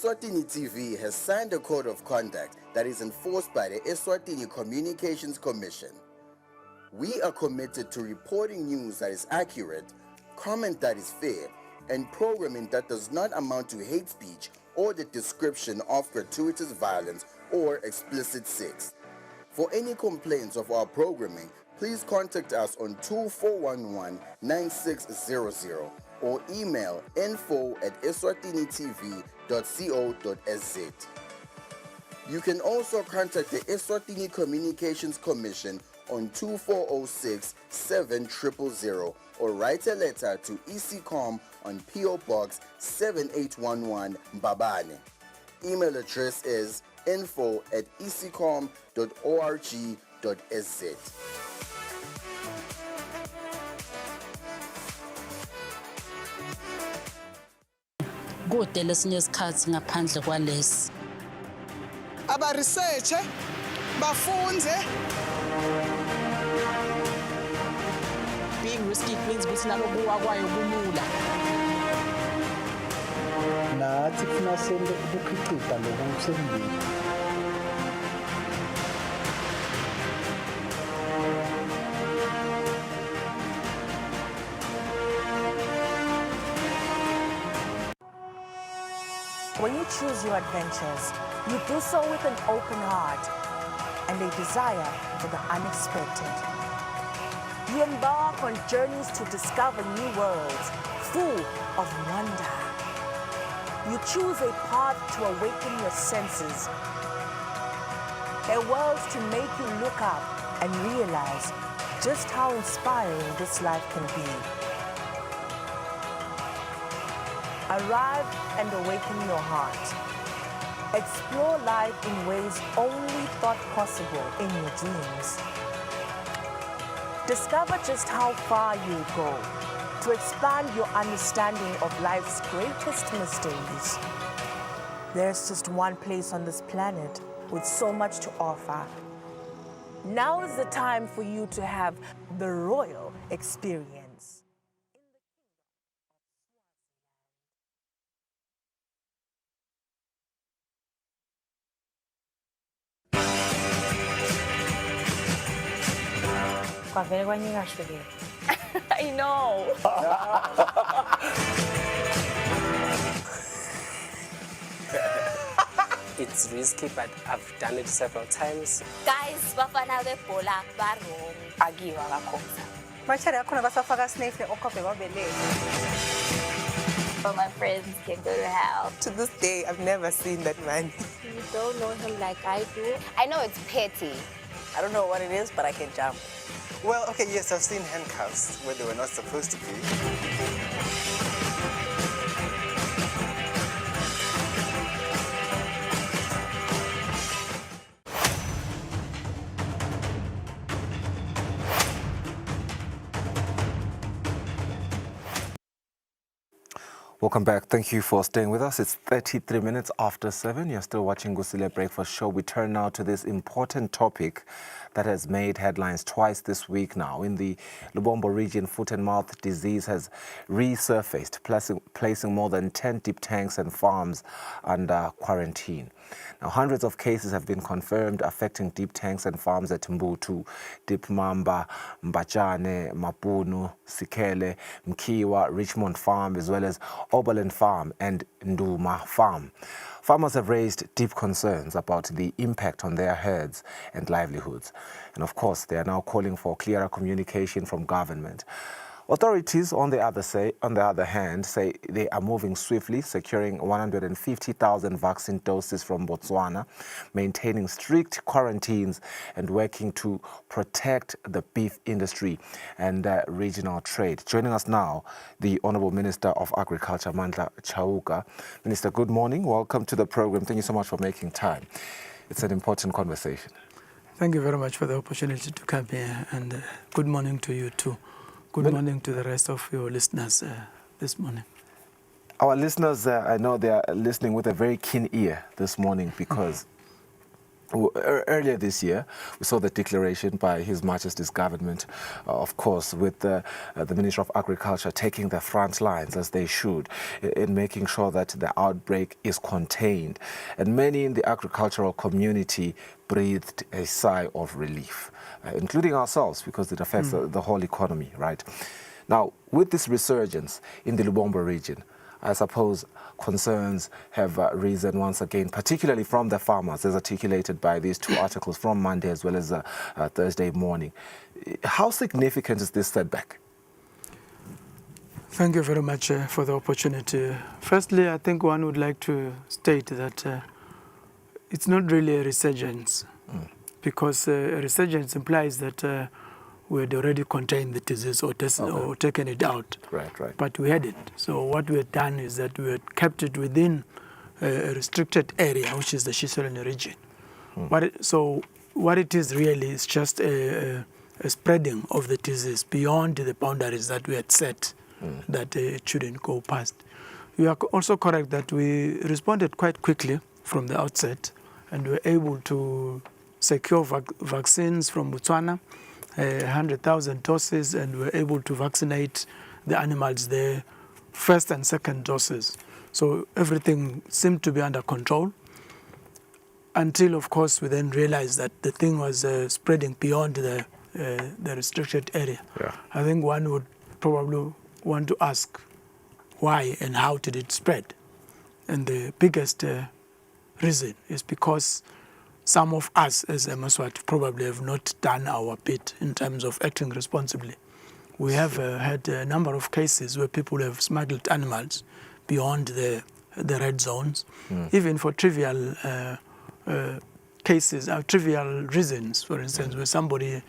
Eswatini TV has signed a code of conduct that is enforced by the Eswatini Communications Commission. We are committed to reporting news that is accurate, comment that is fair, and programming that does not amount to hate speech or the description of gratuitous violence or explicit sex. For any complaints of our programming, please contact us on 2411-9600 or email info@eswatinitv.co.za. You can also contact the Eswatini Communications Commission on 2406-7000 or write a letter to ECCOM on PO Box 7811 Mbabane. Email address is info@ecom.org.sz. Kude lesinye isikhathi ngaphandle kwalesi. Aba research bafunze. Being risky means ukuthi nalokuwa kwayo kulula. Nathi kufuna sente ukukhiqiza lokusembili. When you choose your adventures, you do so with an open heart and a desire for the unexpected. You embark on journeys to discover new worlds full of wonder. You choose a path to awaken your senses, a world to make you look up and realize just how inspiring this life can be. Arrive and awaken your heart. Explore life in ways only thought possible in your dreams. Discover just how far you'll go to expand your understanding of life's greatest mysteries. There's just one place on this planet with so much to offer. Now is the time for you to have the royal experience. I know. It's risky, but I've done it several times. Guys, bafana bebola barong akiwa kakhona. Machara yakhona basafaka snake okhope wabele. All my friends can go to hell. To this day, I've never seen that man. You don't know him like I do. I know it's petty. I don't know what it is, but I can jump. Well, okay, yes, I've seen handcuffs where they were not supposed to be. Welcome back. Thank you for staying with us. It's 33 minutes after 7. You're still watching Kusile Breakfast Show. We turn now to this important topic that has made headlines twice this week now. In the Lubombo region, foot and mouth disease has resurfaced, placing more than 10 deep tanks and farms under quarantine. Now, hundreds of cases have been confirmed affecting deep tanks and farms at Mbutu, Deep Mamba, Mbachane, Mapunu, Sikele, Mkiwa, Richmond Farm, as well as Oberlin Farm and Nduma Farm. Farmers have raised deep concerns about the impact on their herds and livelihoods. And of course, they are now calling for clearer communication from government. Authorities, on the other hand, say they are moving swiftly, securing 150,000 vaccine doses from Botswana, maintaining strict quarantines, and working to protect the beef industry and regional trade. Joining us now, the Honourable Minister of Agriculture, Mandla Chauka. Minister, good morning. Welcome to the program. Thank you so much for making time. It's an important conversation. Thank you very much for the opportunity to come here, and good morning to you too. Good morning to the rest of your listeners this morning. Our listeners, I know they are listening with a very keen ear this morning because Earlier this year, we saw the declaration by His Majesty's government, of course, with the Minister of Agriculture taking the front lines, as they should, in making sure that the outbreak is contained. And many in the agricultural community breathed a sigh of relief, including ourselves, because it affects the whole economy, right? Now, with this resurgence in the Lubombo region, I suppose concerns have risen once again, particularly from the farmers, as articulated by these two articles from Monday as well as Thursday morning. How significant is this setback? Thank you very much for the opportunity. Firstly, I think one would like to state that it's not really a resurgence, because a resurgence implies that we had already contained the disease or taken it out. Right. But we hadn't. So what we had done is that we had kept it within a restricted area, which is the Kusile region. So what it is really is just a spreading of the disease beyond the boundaries that we had set, that it shouldn't go past. You are also correct that we responded quite quickly from the outset, and we were able to secure vaccines from Botswana, 100,000 doses, and we were able to vaccinate the animals there, first and second doses. So everything seemed to be under control until, of course, we then realized that the thing was spreading beyond the restricted area. I think one would probably want to ask why and how did it spread? And the biggest reason is because some of us as Eswatini probably have not done our bit in terms of acting responsibly. We have had a number of cases where people have smuggled animals beyond the red zones, even for trivial cases, trivial reasons. For instance, where somebody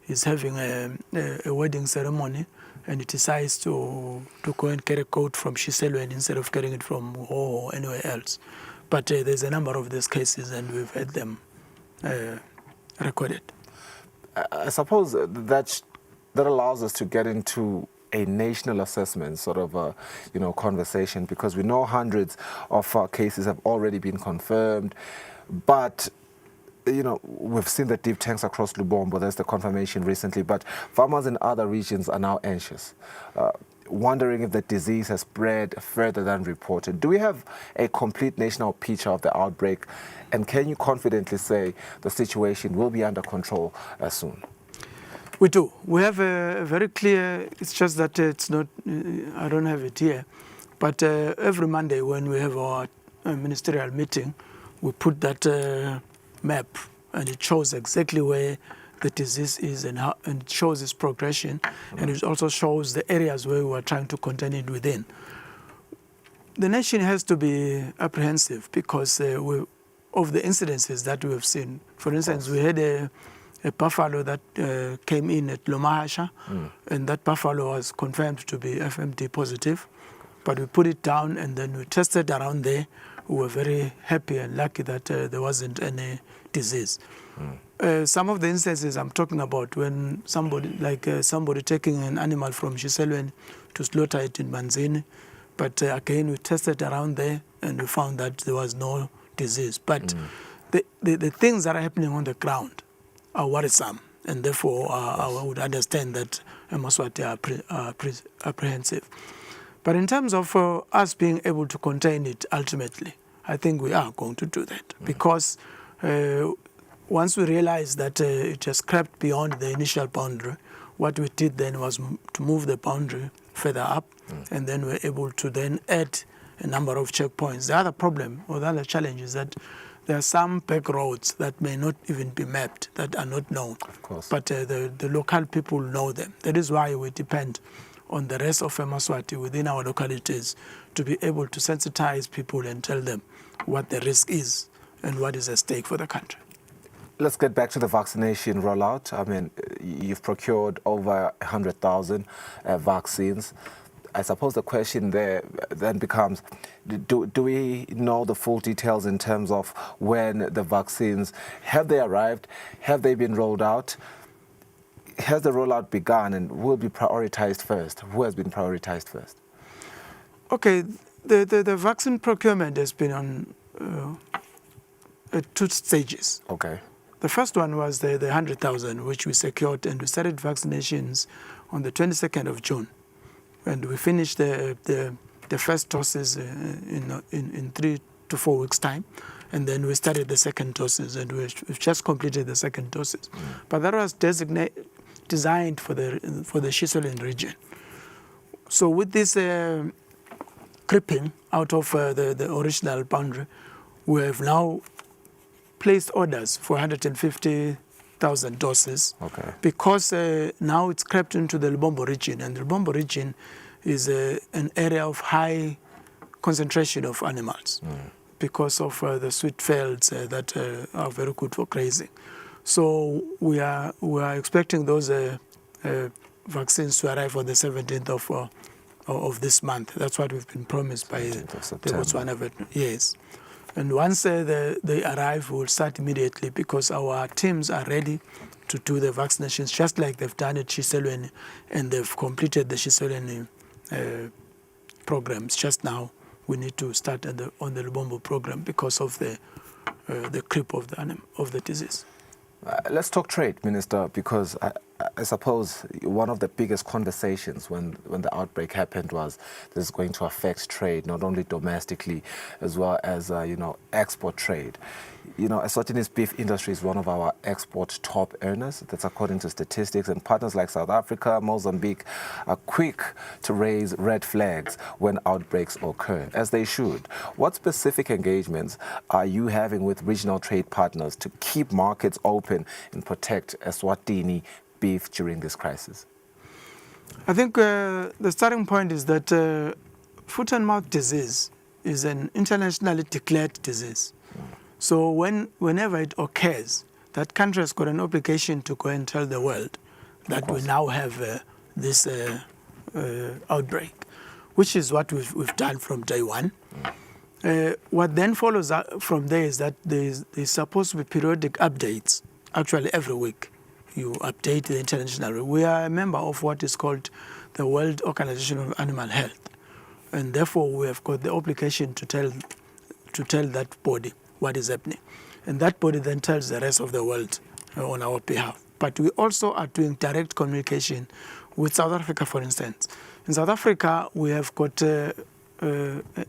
is having a wedding ceremony and it decides to go and carry a coat from Kusile instead of carrying it from Ho or anywhere else. But there's a number of these cases, and we've had them recorded. I suppose that allows us to get into a national assessment sort of conversation, because we know hundreds of cases have already been confirmed, but we've seen the deep tanks across Lubombo. There's the confirmation recently, but farmers in other regions are now anxious, wondering if the disease has spread further than reported. Do we have a complete national picture of the outbreak, and can you confidently say the situation will be under control soon? We do. We have a very clear, it's just that it's not, I don't have it here, but every Monday when we have our ministerial meeting, we put that map, and it shows exactly where the disease is and it shows its progression, and it also shows the areas where we are trying to contain it within. The nation has to be apprehensive because of the incidences that we have seen. For instance, we had a buffalo that came in at Lomahasha, and that buffalo was confirmed to be FMD positive, but we put it down and then we tested around there. We were very happy and lucky that there wasn't any disease. Some of the instances I'm talking about, when somebody taking an animal from Kusile to slaughter it in Manzini, but again we tested around there and we found that there was no disease. But the things that are happening on the ground are worrisome, and therefore I would understand that Eswatini are apprehensive. But in terms of us being able to contain it ultimately, I think we are going to do that, because once we realized that it has crept beyond the initial boundary, what we did then was to move the boundary further up, and then we're able to then add a number of checkpoints. The other problem or the other challenge is that there are some back roads that may not even be mapped, that are not known. Of course. But the local people know them. That is why we depend on the rest of Eswatini within our localities to be able to sensitize people and tell them what the risk is and what is at stake for the country. Let's get back to the vaccination rollout. I mean, you've procured over 100,000 vaccines. I suppose the question there then becomes, do we know the full details in terms of when the vaccines, have they arrived? Have they been rolled out? Has the rollout begun, and will be prioritized first? Who has been prioritized first? Okay, the vaccine procurement has been on two stages. Okay. The first one was the 100,000, which we secured, and we started vaccinations on the 22nd of June. And we finished the first doses in 3 to 4 weeks' time. And then we started the second doses, and we've just completed the second doses. But that was designed for the Kusile region. So with this creeping out of the original boundary, we have now placed orders for 150,000 doses. Okay. Because now it's crept into the Lubombo region, and the Lubombo region is an area of high concentration of animals because of the sweet fields that are very good for grazing. So we are expecting those vaccines to arrive on the 17th of this month. That's what we've been promised by the Botswana vet. Yes. And once they arrive, we'll start immediately because our teams are ready to do the vaccinations just like they've done at Kusile, and they've completed the Kusile programs. Just now, we need to start on the Lubombo program because of the creep of the disease. Let's talk trade, Minister, because I suppose one of the biggest conversations when the outbreak happened was this is going to affect trade, not only domestically, as well as, export trade. Eswatini's beef industry is one of our export top earners. That's according to statistics. And partners like South Africa, Mozambique are quick to raise red flags when outbreaks occur, as they should. What specific engagements are you having with regional trade partners to keep markets open and protect Eswatini beef during this crisis? I think the starting point is that foot and mouth disease is an internationally declared disease. So whenever it occurs, that country has got an obligation to go and tell the world that we now have this outbreak, which is what we've done from day one. What then follows from there is that there's supposed to be periodic updates, actually every week. You update the international. We are a member of what is called the World Organization of Animal Health, and therefore we have got the obligation to tell that body what is happening. And that body then tells the rest of the world on our behalf. But we also are doing direct communication with South Africa, for instance. In South Africa, we have got an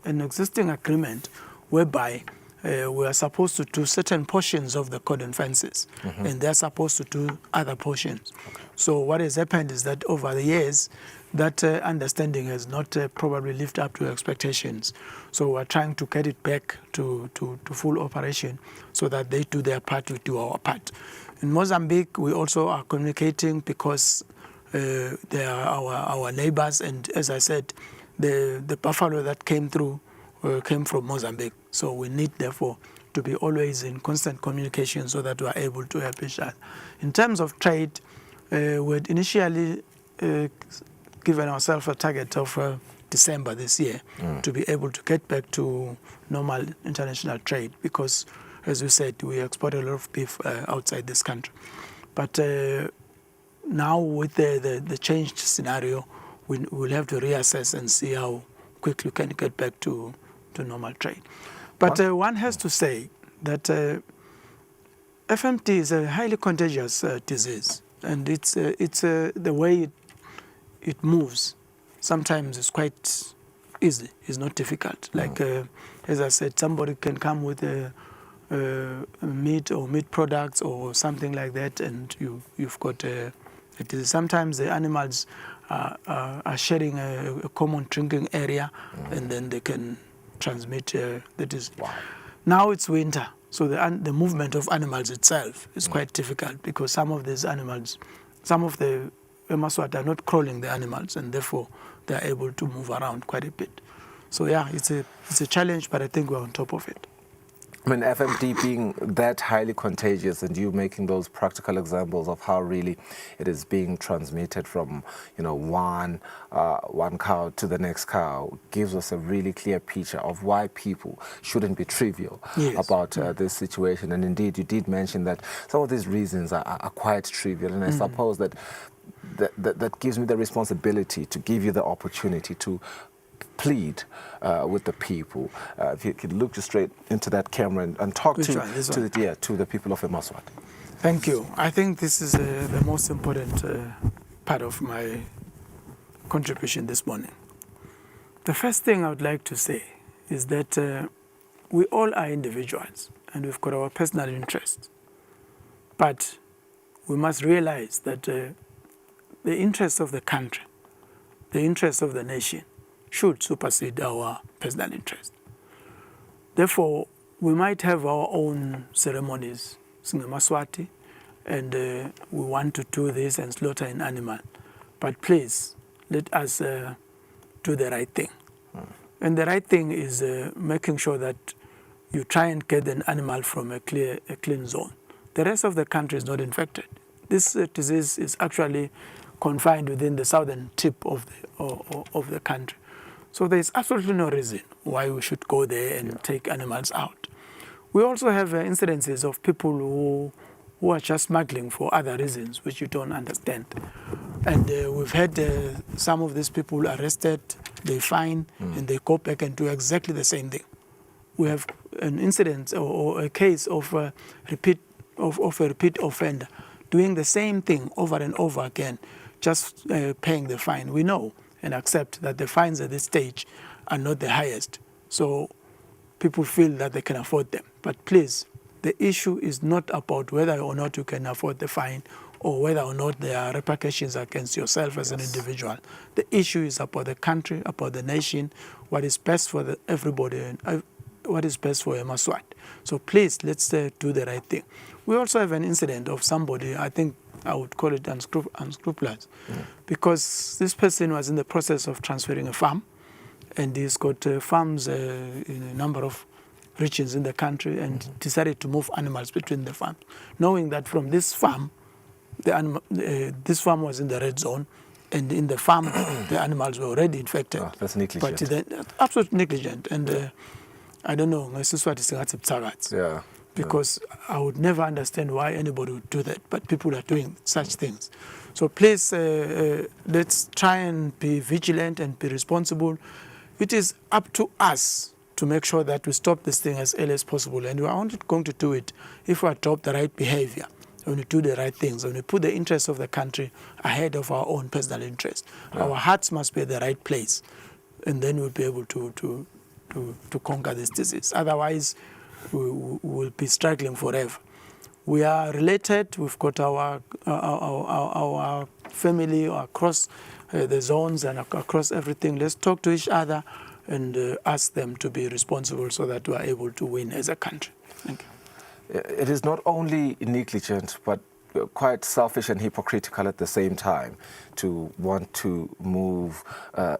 existing agreement whereby we are supposed to do certain portions of the cordon fences, and they're supposed to do other portions. Okay. So what has happened is that over the years, that understanding has not probably lived up to expectations. So we're trying to get it back to full operation so that they do their part, we do our part. In Mozambique, we also are communicating because they are our neighbors, and as I said, the buffalo that came through came from Mozambique. So we need, therefore, to be always in constant communication so that we are able to help each other. In terms of trade, we had initially given ourselves a target of December this year to be able to get back to normal international trade because, as we said, we export a lot of beef outside this country. But now with the changed scenario, we'll have to reassess and see how quickly we can get back to normal trade. But one has to say that FMT is a highly contagious disease, and it's the way it moves. Sometimes it's quite easy. It's not difficult. Like as I said, somebody can come with meat or meat products or something like that, and you've got a disease. Sometimes the animals are sharing a common drinking area, and then they can transmit the disease. Wow. Now it's winter, so the movement of animals itself is quite difficult because some of these animals, some of the Maswat are not crawling the animals, and therefore they are able to move around quite a bit. So yeah, it's a challenge, but I think we're on top of it. I mean, FMD being that highly contagious, and you making those practical examples of how really it is being transmitted from, one cow to the next cow, gives us a really clear picture of why people shouldn't be trivial about this situation. And indeed, you did mention that some of these reasons are quite trivial, and I suppose that gives me the responsibility to give you the opportunity to plead with the people? If you could look just straight into that camera and talk to the people of Eswatini. Thank you. I think this is the most important part of my contribution this morning. The first thing I would like to say is that we all are individuals and we've got our personal interests. But we must realize that the interests of the country, the interests of the nation, should supersede our personal interest. Therefore, we might have our own ceremonies, Maswati, and we want to do this and slaughter an animal. But please, let us do the right thing. And the right thing is making sure that you try and get an animal from a clean zone. The rest of the country is not infected. This disease is actually confined within the southern tip of the country. So there is absolutely no reason why we should go there and take animals out. We also have incidences of people who are just smuggling for other reasons, which you don't understand. And we've had some of these people arrested, they fine, and they go back and do exactly the same thing. We have an incident or a case of a repeat offender doing the same thing over and over again, just paying the fine. We know and accept that the fines at this stage are not the highest. So people feel that they can afford them. But please, the issue is not about whether or not you can afford the fine or whether or not there are repercussions against yourself as an individual. The issue is about the country, about the nation, what is best for everybody, and what is best for Eswatini. So please, let's do the right thing. We also have an incident of somebody, I think I would call it unscrupulous, because this person was in the process of transferring a farm, and he's got farms in a number of regions in the country, and decided to move animals between the farms, knowing that from this farm, this farm was in the red zone, and in the farm, the animals were already infected. Oh, that's negligent. But absolutely negligent. And I don't know, because I would never understand why anybody would do that, but people are doing such things. So please, let's try and be vigilant and be responsible. It is up to us to make sure that we stop this thing as early as possible, and we are only going to do it if we adopt the right behavior, when we do the right things, when we put the interests of the country ahead of our own personal interests. Our hearts must be at the right place, and then we'll be able to conquer this disease. Otherwise, we will be struggling forever. We are related. We've got our family across the zones and across everything. Let's talk to each other and ask them to be responsible so that we are able to win as a country. Thank you. It is not only negligent, but quite selfish and hypocritical at the same time to want to move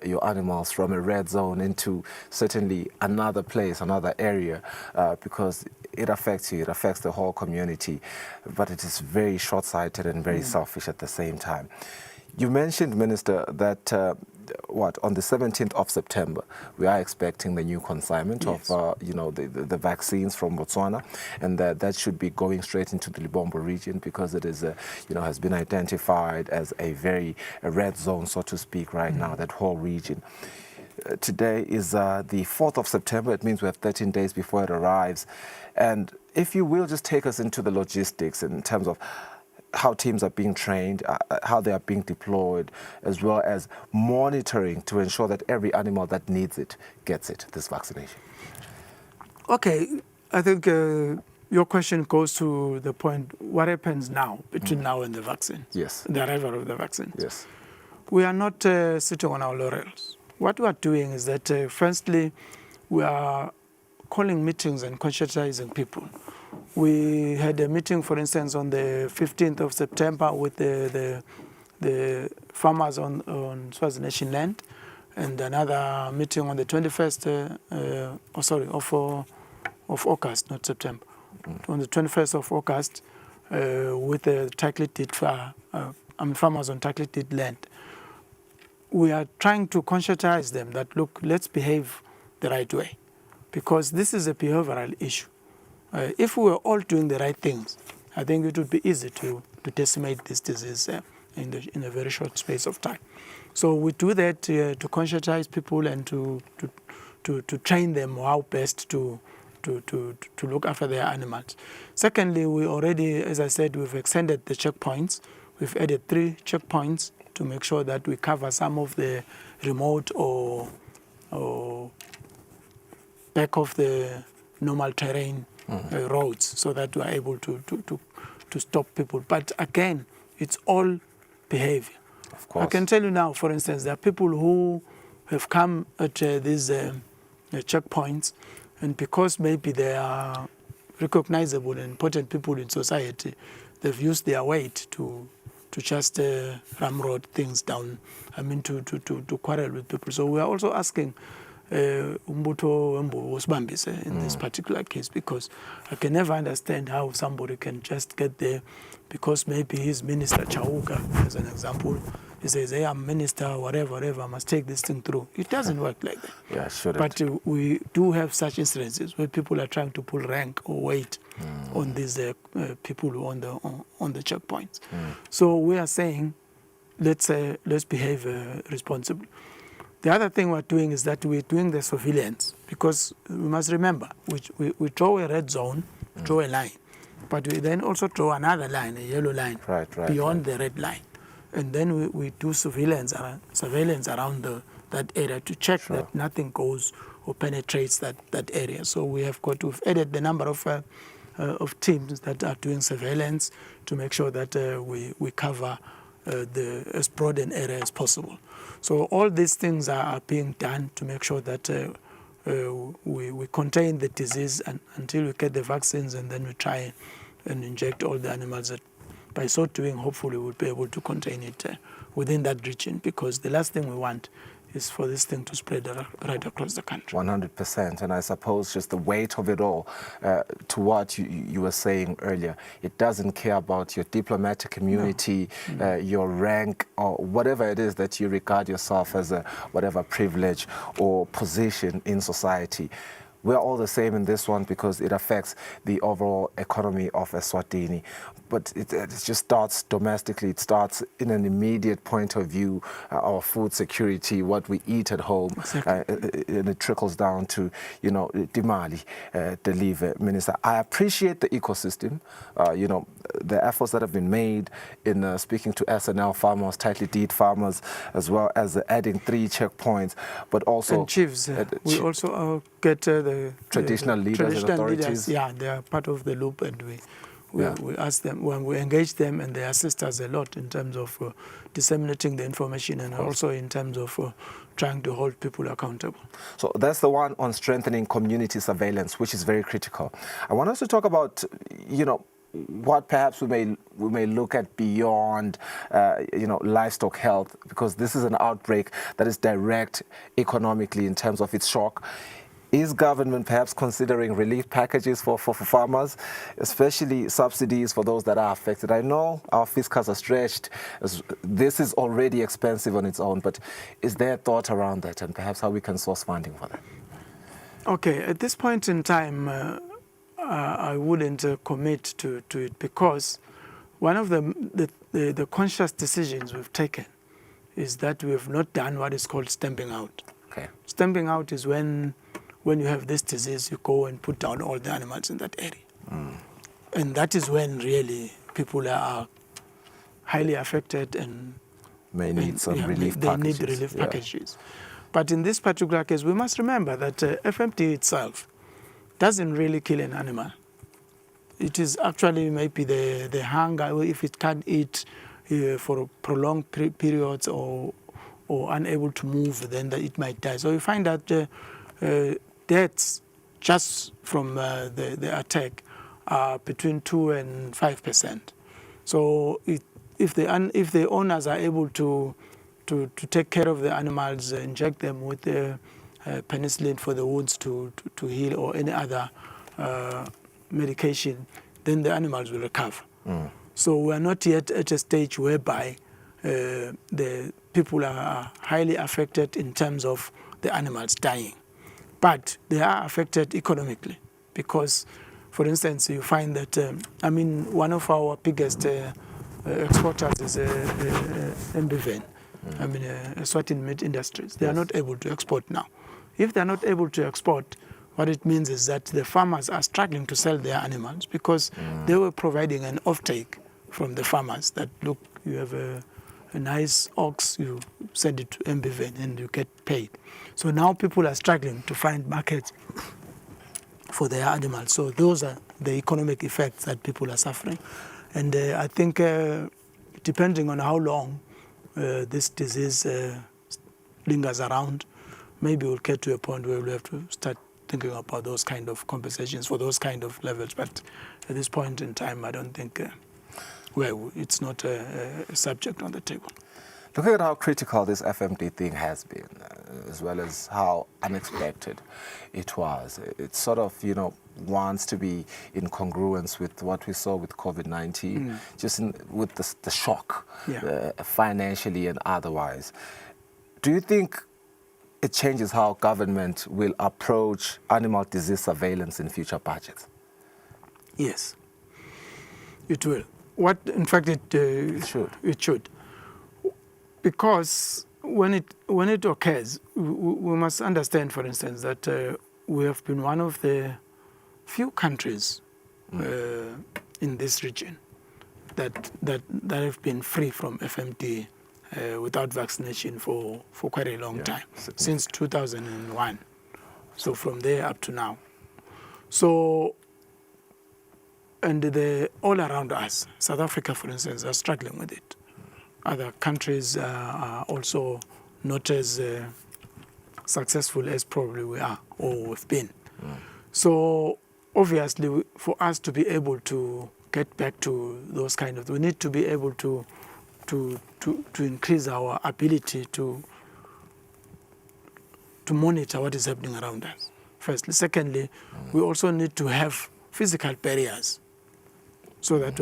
your animals from a red zone into certainly another place, another area, because it affects you, it affects the whole community, but it is very short-sighted and very selfish at the same time. You mentioned, Minister, that on the 17th of September, we are expecting the new consignment of, the vaccines from Botswana, and that should be going straight into the Libombo region because it is, has been identified as a red zone, so to speak, right now, that whole region. Today is the 4th of September. It means we have 13 days before it arrives. And if you will just take us into the logistics in terms of how teams are being trained, how they are being deployed, as well as monitoring to ensure that every animal that needs it gets this vaccination. Okay, I think your question goes to the point, what happens now, between now and the vaccine? Yes. The arrival of the vaccine. Yes. We are not sitting on our laurels. What we are doing is that, firstly, we are calling meetings and conscientizing people. We had a meeting, for instance, on the 15th of September with the farmers on Eswatini land, and another meeting on the 21st, of August, not September, on the 21st of August with the farmers on Tackleted land. We are trying to conscientize them that, look, let's behave the right way, because this is a behavioral issue. If we were all doing the right things, I think it would be easy to decimate this disease in a very short space of time. So we do that to conscientize people and to train them how best to look after their animals. Secondly, we already, as I said, we've extended the checkpoints. We've added 3 checkpoints to make sure that we cover some of the remote or back of the normal terrain roads, so that we are able to stop people. But again, it's all behavior. Of course. I can tell you now, for instance, there are people who have come at these checkpoints, and because maybe they are recognizable and important people in society, they've used their weight to just ramrod things down, I mean, to quarrel with people. So we are also asking Umbuto Wembusbambise in this particular case, because I can never understand how somebody can just get there because maybe his minister Chauka, as an example, he says, hey, I'm minister, whatever, I must take this thing through. It doesn't work like that. Yeah, shouldn't. But we do have such incidences where people are trying to pull rank or weight on these people on the checkpoints. So we are saying, let's behave responsibly. The other thing we're doing is that we're doing the surveillance, because we must remember, we draw a red zone, draw a line, but we then also draw another line, a yellow line, beyond the red line. And then we do surveillance around that area to check that nothing goes or penetrates that area. So we've added the number of teams that are doing surveillance to make sure that we cover as broad an area as possible. So all these things are being done to make sure that we contain the disease until we get the vaccines, and then we try and inject all the animals. That by so doing, hopefully we'll be able to contain it within that region, because the last thing we want is for this thing to spread right across the country. 100%. And I suppose just the weight of it all, to what you were saying earlier, it doesn't care about your diplomatic immunity, your rank, or whatever it is that you regard yourself as a whatever privilege or position in society. We're all the same in this one because it affects the overall economy of Eswatini. But it just starts domestically. It starts in an immediate point of view, our food security, what we eat at home, and it trickles down to, Dimali, the Live Minister. I appreciate the ecosystem, the efforts that have been made in speaking to SNL farmers, tightly deed farmers, as well as adding 3 checkpoints, but also... And chiefs, we also get the traditional leaders and authorities. Leaders, they are part of the loop, and we ask them, when we engage them, and they assist us a lot in terms of disseminating the information, and also in terms of trying to hold people accountable. So that's the one on strengthening community surveillance, which is very critical. I want us to talk about, what perhaps we may look at beyond, livestock health, because this is an outbreak that is direct economically in terms of its shock. Is government perhaps considering relief packages for farmers, especially subsidies for those that are affected? I know our fiscals are stretched. This is already expensive on its own, but is there thought around that, and perhaps how we can source funding for that? Okay, at this point in time, I wouldn't commit to it, because one of the conscious decisions we've taken is that we have not done what is called stamping out. Okay. Stamping out is when you have this disease, you go and put down all the animals in that area. And that is when really people are highly affected and may need some relief packages. They need relief packages. But in this particular case, we must remember that FMT itself doesn't really kill an animal. It is actually maybe the hunger, if it can't eat for prolonged periods or unable to move, then it might die. So you find that deaths just from the attack are between 2 and 5%. So if the owners are able to take care of the animals, inject them with penicillin for the wounds to heal, or any other medication, then the animals will recover. So we are not yet at a stage whereby the people are highly affected in terms of the animals dying. But they are affected economically, because, for instance, you find that, one of our biggest exporters is MBVN. I mean, Eswatini meat industries. They are not able to export now. If they are not able to export, what it means is that the farmers are struggling to sell their animals because they were providing an offtake from the farmers that, look, you have a nice ox, you send it to MBVN and you get paid. So now people are struggling to find markets for their animals. So those are the economic effects that people are suffering. And I think depending on how long this disease lingers around, maybe we'll get to a point where we'll have to start thinking about those kind of compensations for those kind of levels. But at this point in time, I don't think it's not a subject on the table. Looking at how critical this FMD thing has been, as well as how unexpected it was, it sort of, wants to be in congruence with what we saw with COVID-19, with the shock, financially and otherwise. Do you think it changes how government will approach animal disease surveillance in future budgets? Yes, it will. In fact, it should. It should. Because when it occurs, we must understand, for instance, that we have been one of the few countries in this region that have been free from FMD without vaccination for quite a long time, since 2001. So from there up to now. So, and all around us, South Africa, for instance, are struggling with it. Other countries are also not as successful as probably we are or we've been. So obviously, for us to be able to get back to those kind of, we need to be able to increase our ability to monitor what is happening around us. Firstly. Secondly, we also need to have physical barriers so that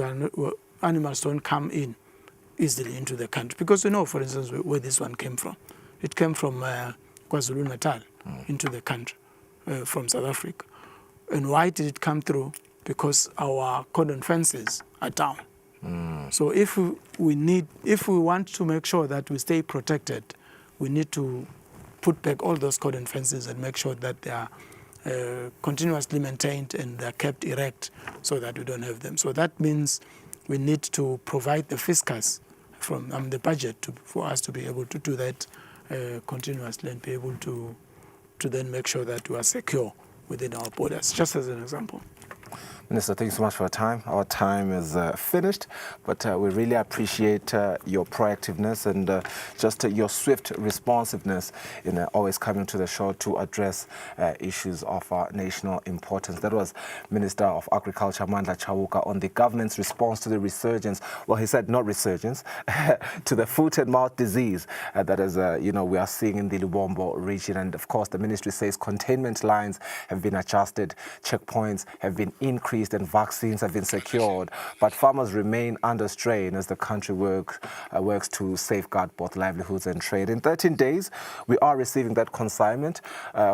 animals don't come in easily into the country. Because we know, for instance, where this one came from. It came from KwaZulu-Natal into the country from South Africa. And why did it come through? Because our cordon fences are down. So if we want to make sure that we stay protected, we need to put back all those cordon fences and make sure that they are continuously maintained and they're kept erect so that we don't have them. So that means we need to provide the fiscus from the budget for us to be able to do that continuously and be able to then make sure that we are secure within our borders, just as an example. Minister, thank you so much for your time. Our time is finished, but we really appreciate your proactiveness and just your swift responsiveness in always coming to the show to address issues of national importance. That was Minister of Agriculture, Mandla Chauka, on the government's response to the resurgence, well, he said not resurgence, to the foot and mouth disease that is, we are seeing in the Lubombo region. And of course, the ministry says containment lines have been adjusted, checkpoints have been increased, and vaccines have been secured, but farmers remain under strain as the country works to safeguard both livelihoods and trade. In 13 days, we are receiving that consignment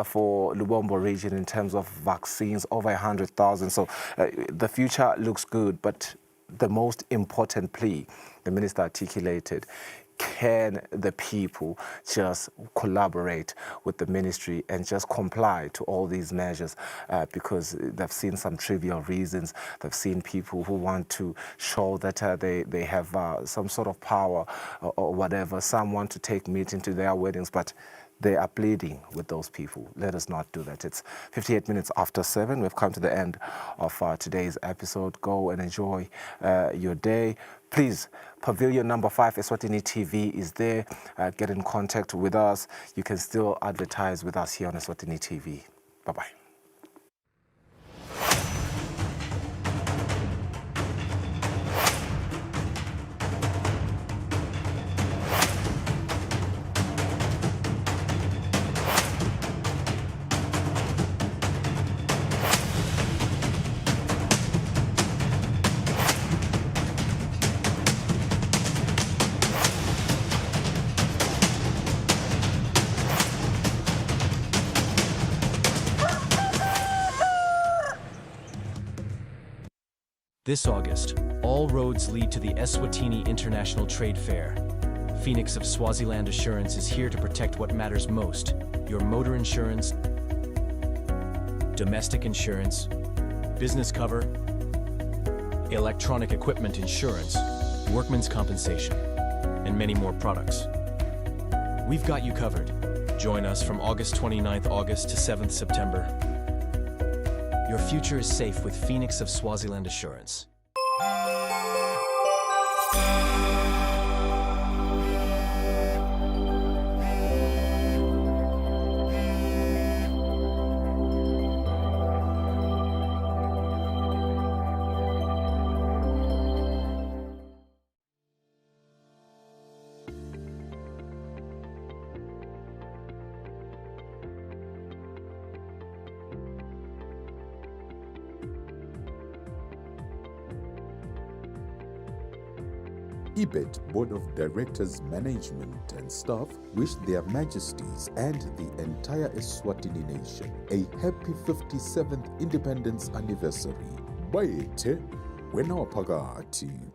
for Lubombo region in terms of vaccines, over 100,000. So the future looks good, but the most important plea the minister articulated: can the people just collaborate with the ministry and just comply to all these measures? Because they've seen some trivial reasons. They've seen people who want to show that they have some sort of power or whatever. Some want to take meat into their weddings, but they are pleading with those people. Let us not do that. It's 58 minutes after 7. We've come to the end of today's episode. Go and enjoy your day. Please, Pavilion number 5, Eswatini TV is there. Get in contact with us. You can still advertise with us here on Eswatini TV. Bye-bye. This August, all roads lead to the Eswatini International Trade Fair. Phoenix of Swaziland Assurance is here to protect what matters most: your motor insurance, domestic insurance, business cover, electronic equipment insurance, workman's compensation, and many more products. We've got you covered. Join us from August 29th August to 7th September. Your future is safe with Phoenix of Swaziland Assurance. EBIT Board of Directors, Management and Staff wish their Majesties and the entire Eswatini nation a happy 57th Independence Anniversary. Bayete, Wenawapagati.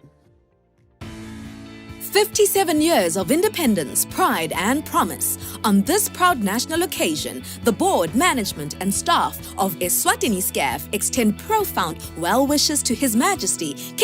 57 years of independence, pride and promise. On this proud national occasion, the board, management and staff of Eswatini SCAF extend profound well wishes to His Majesty King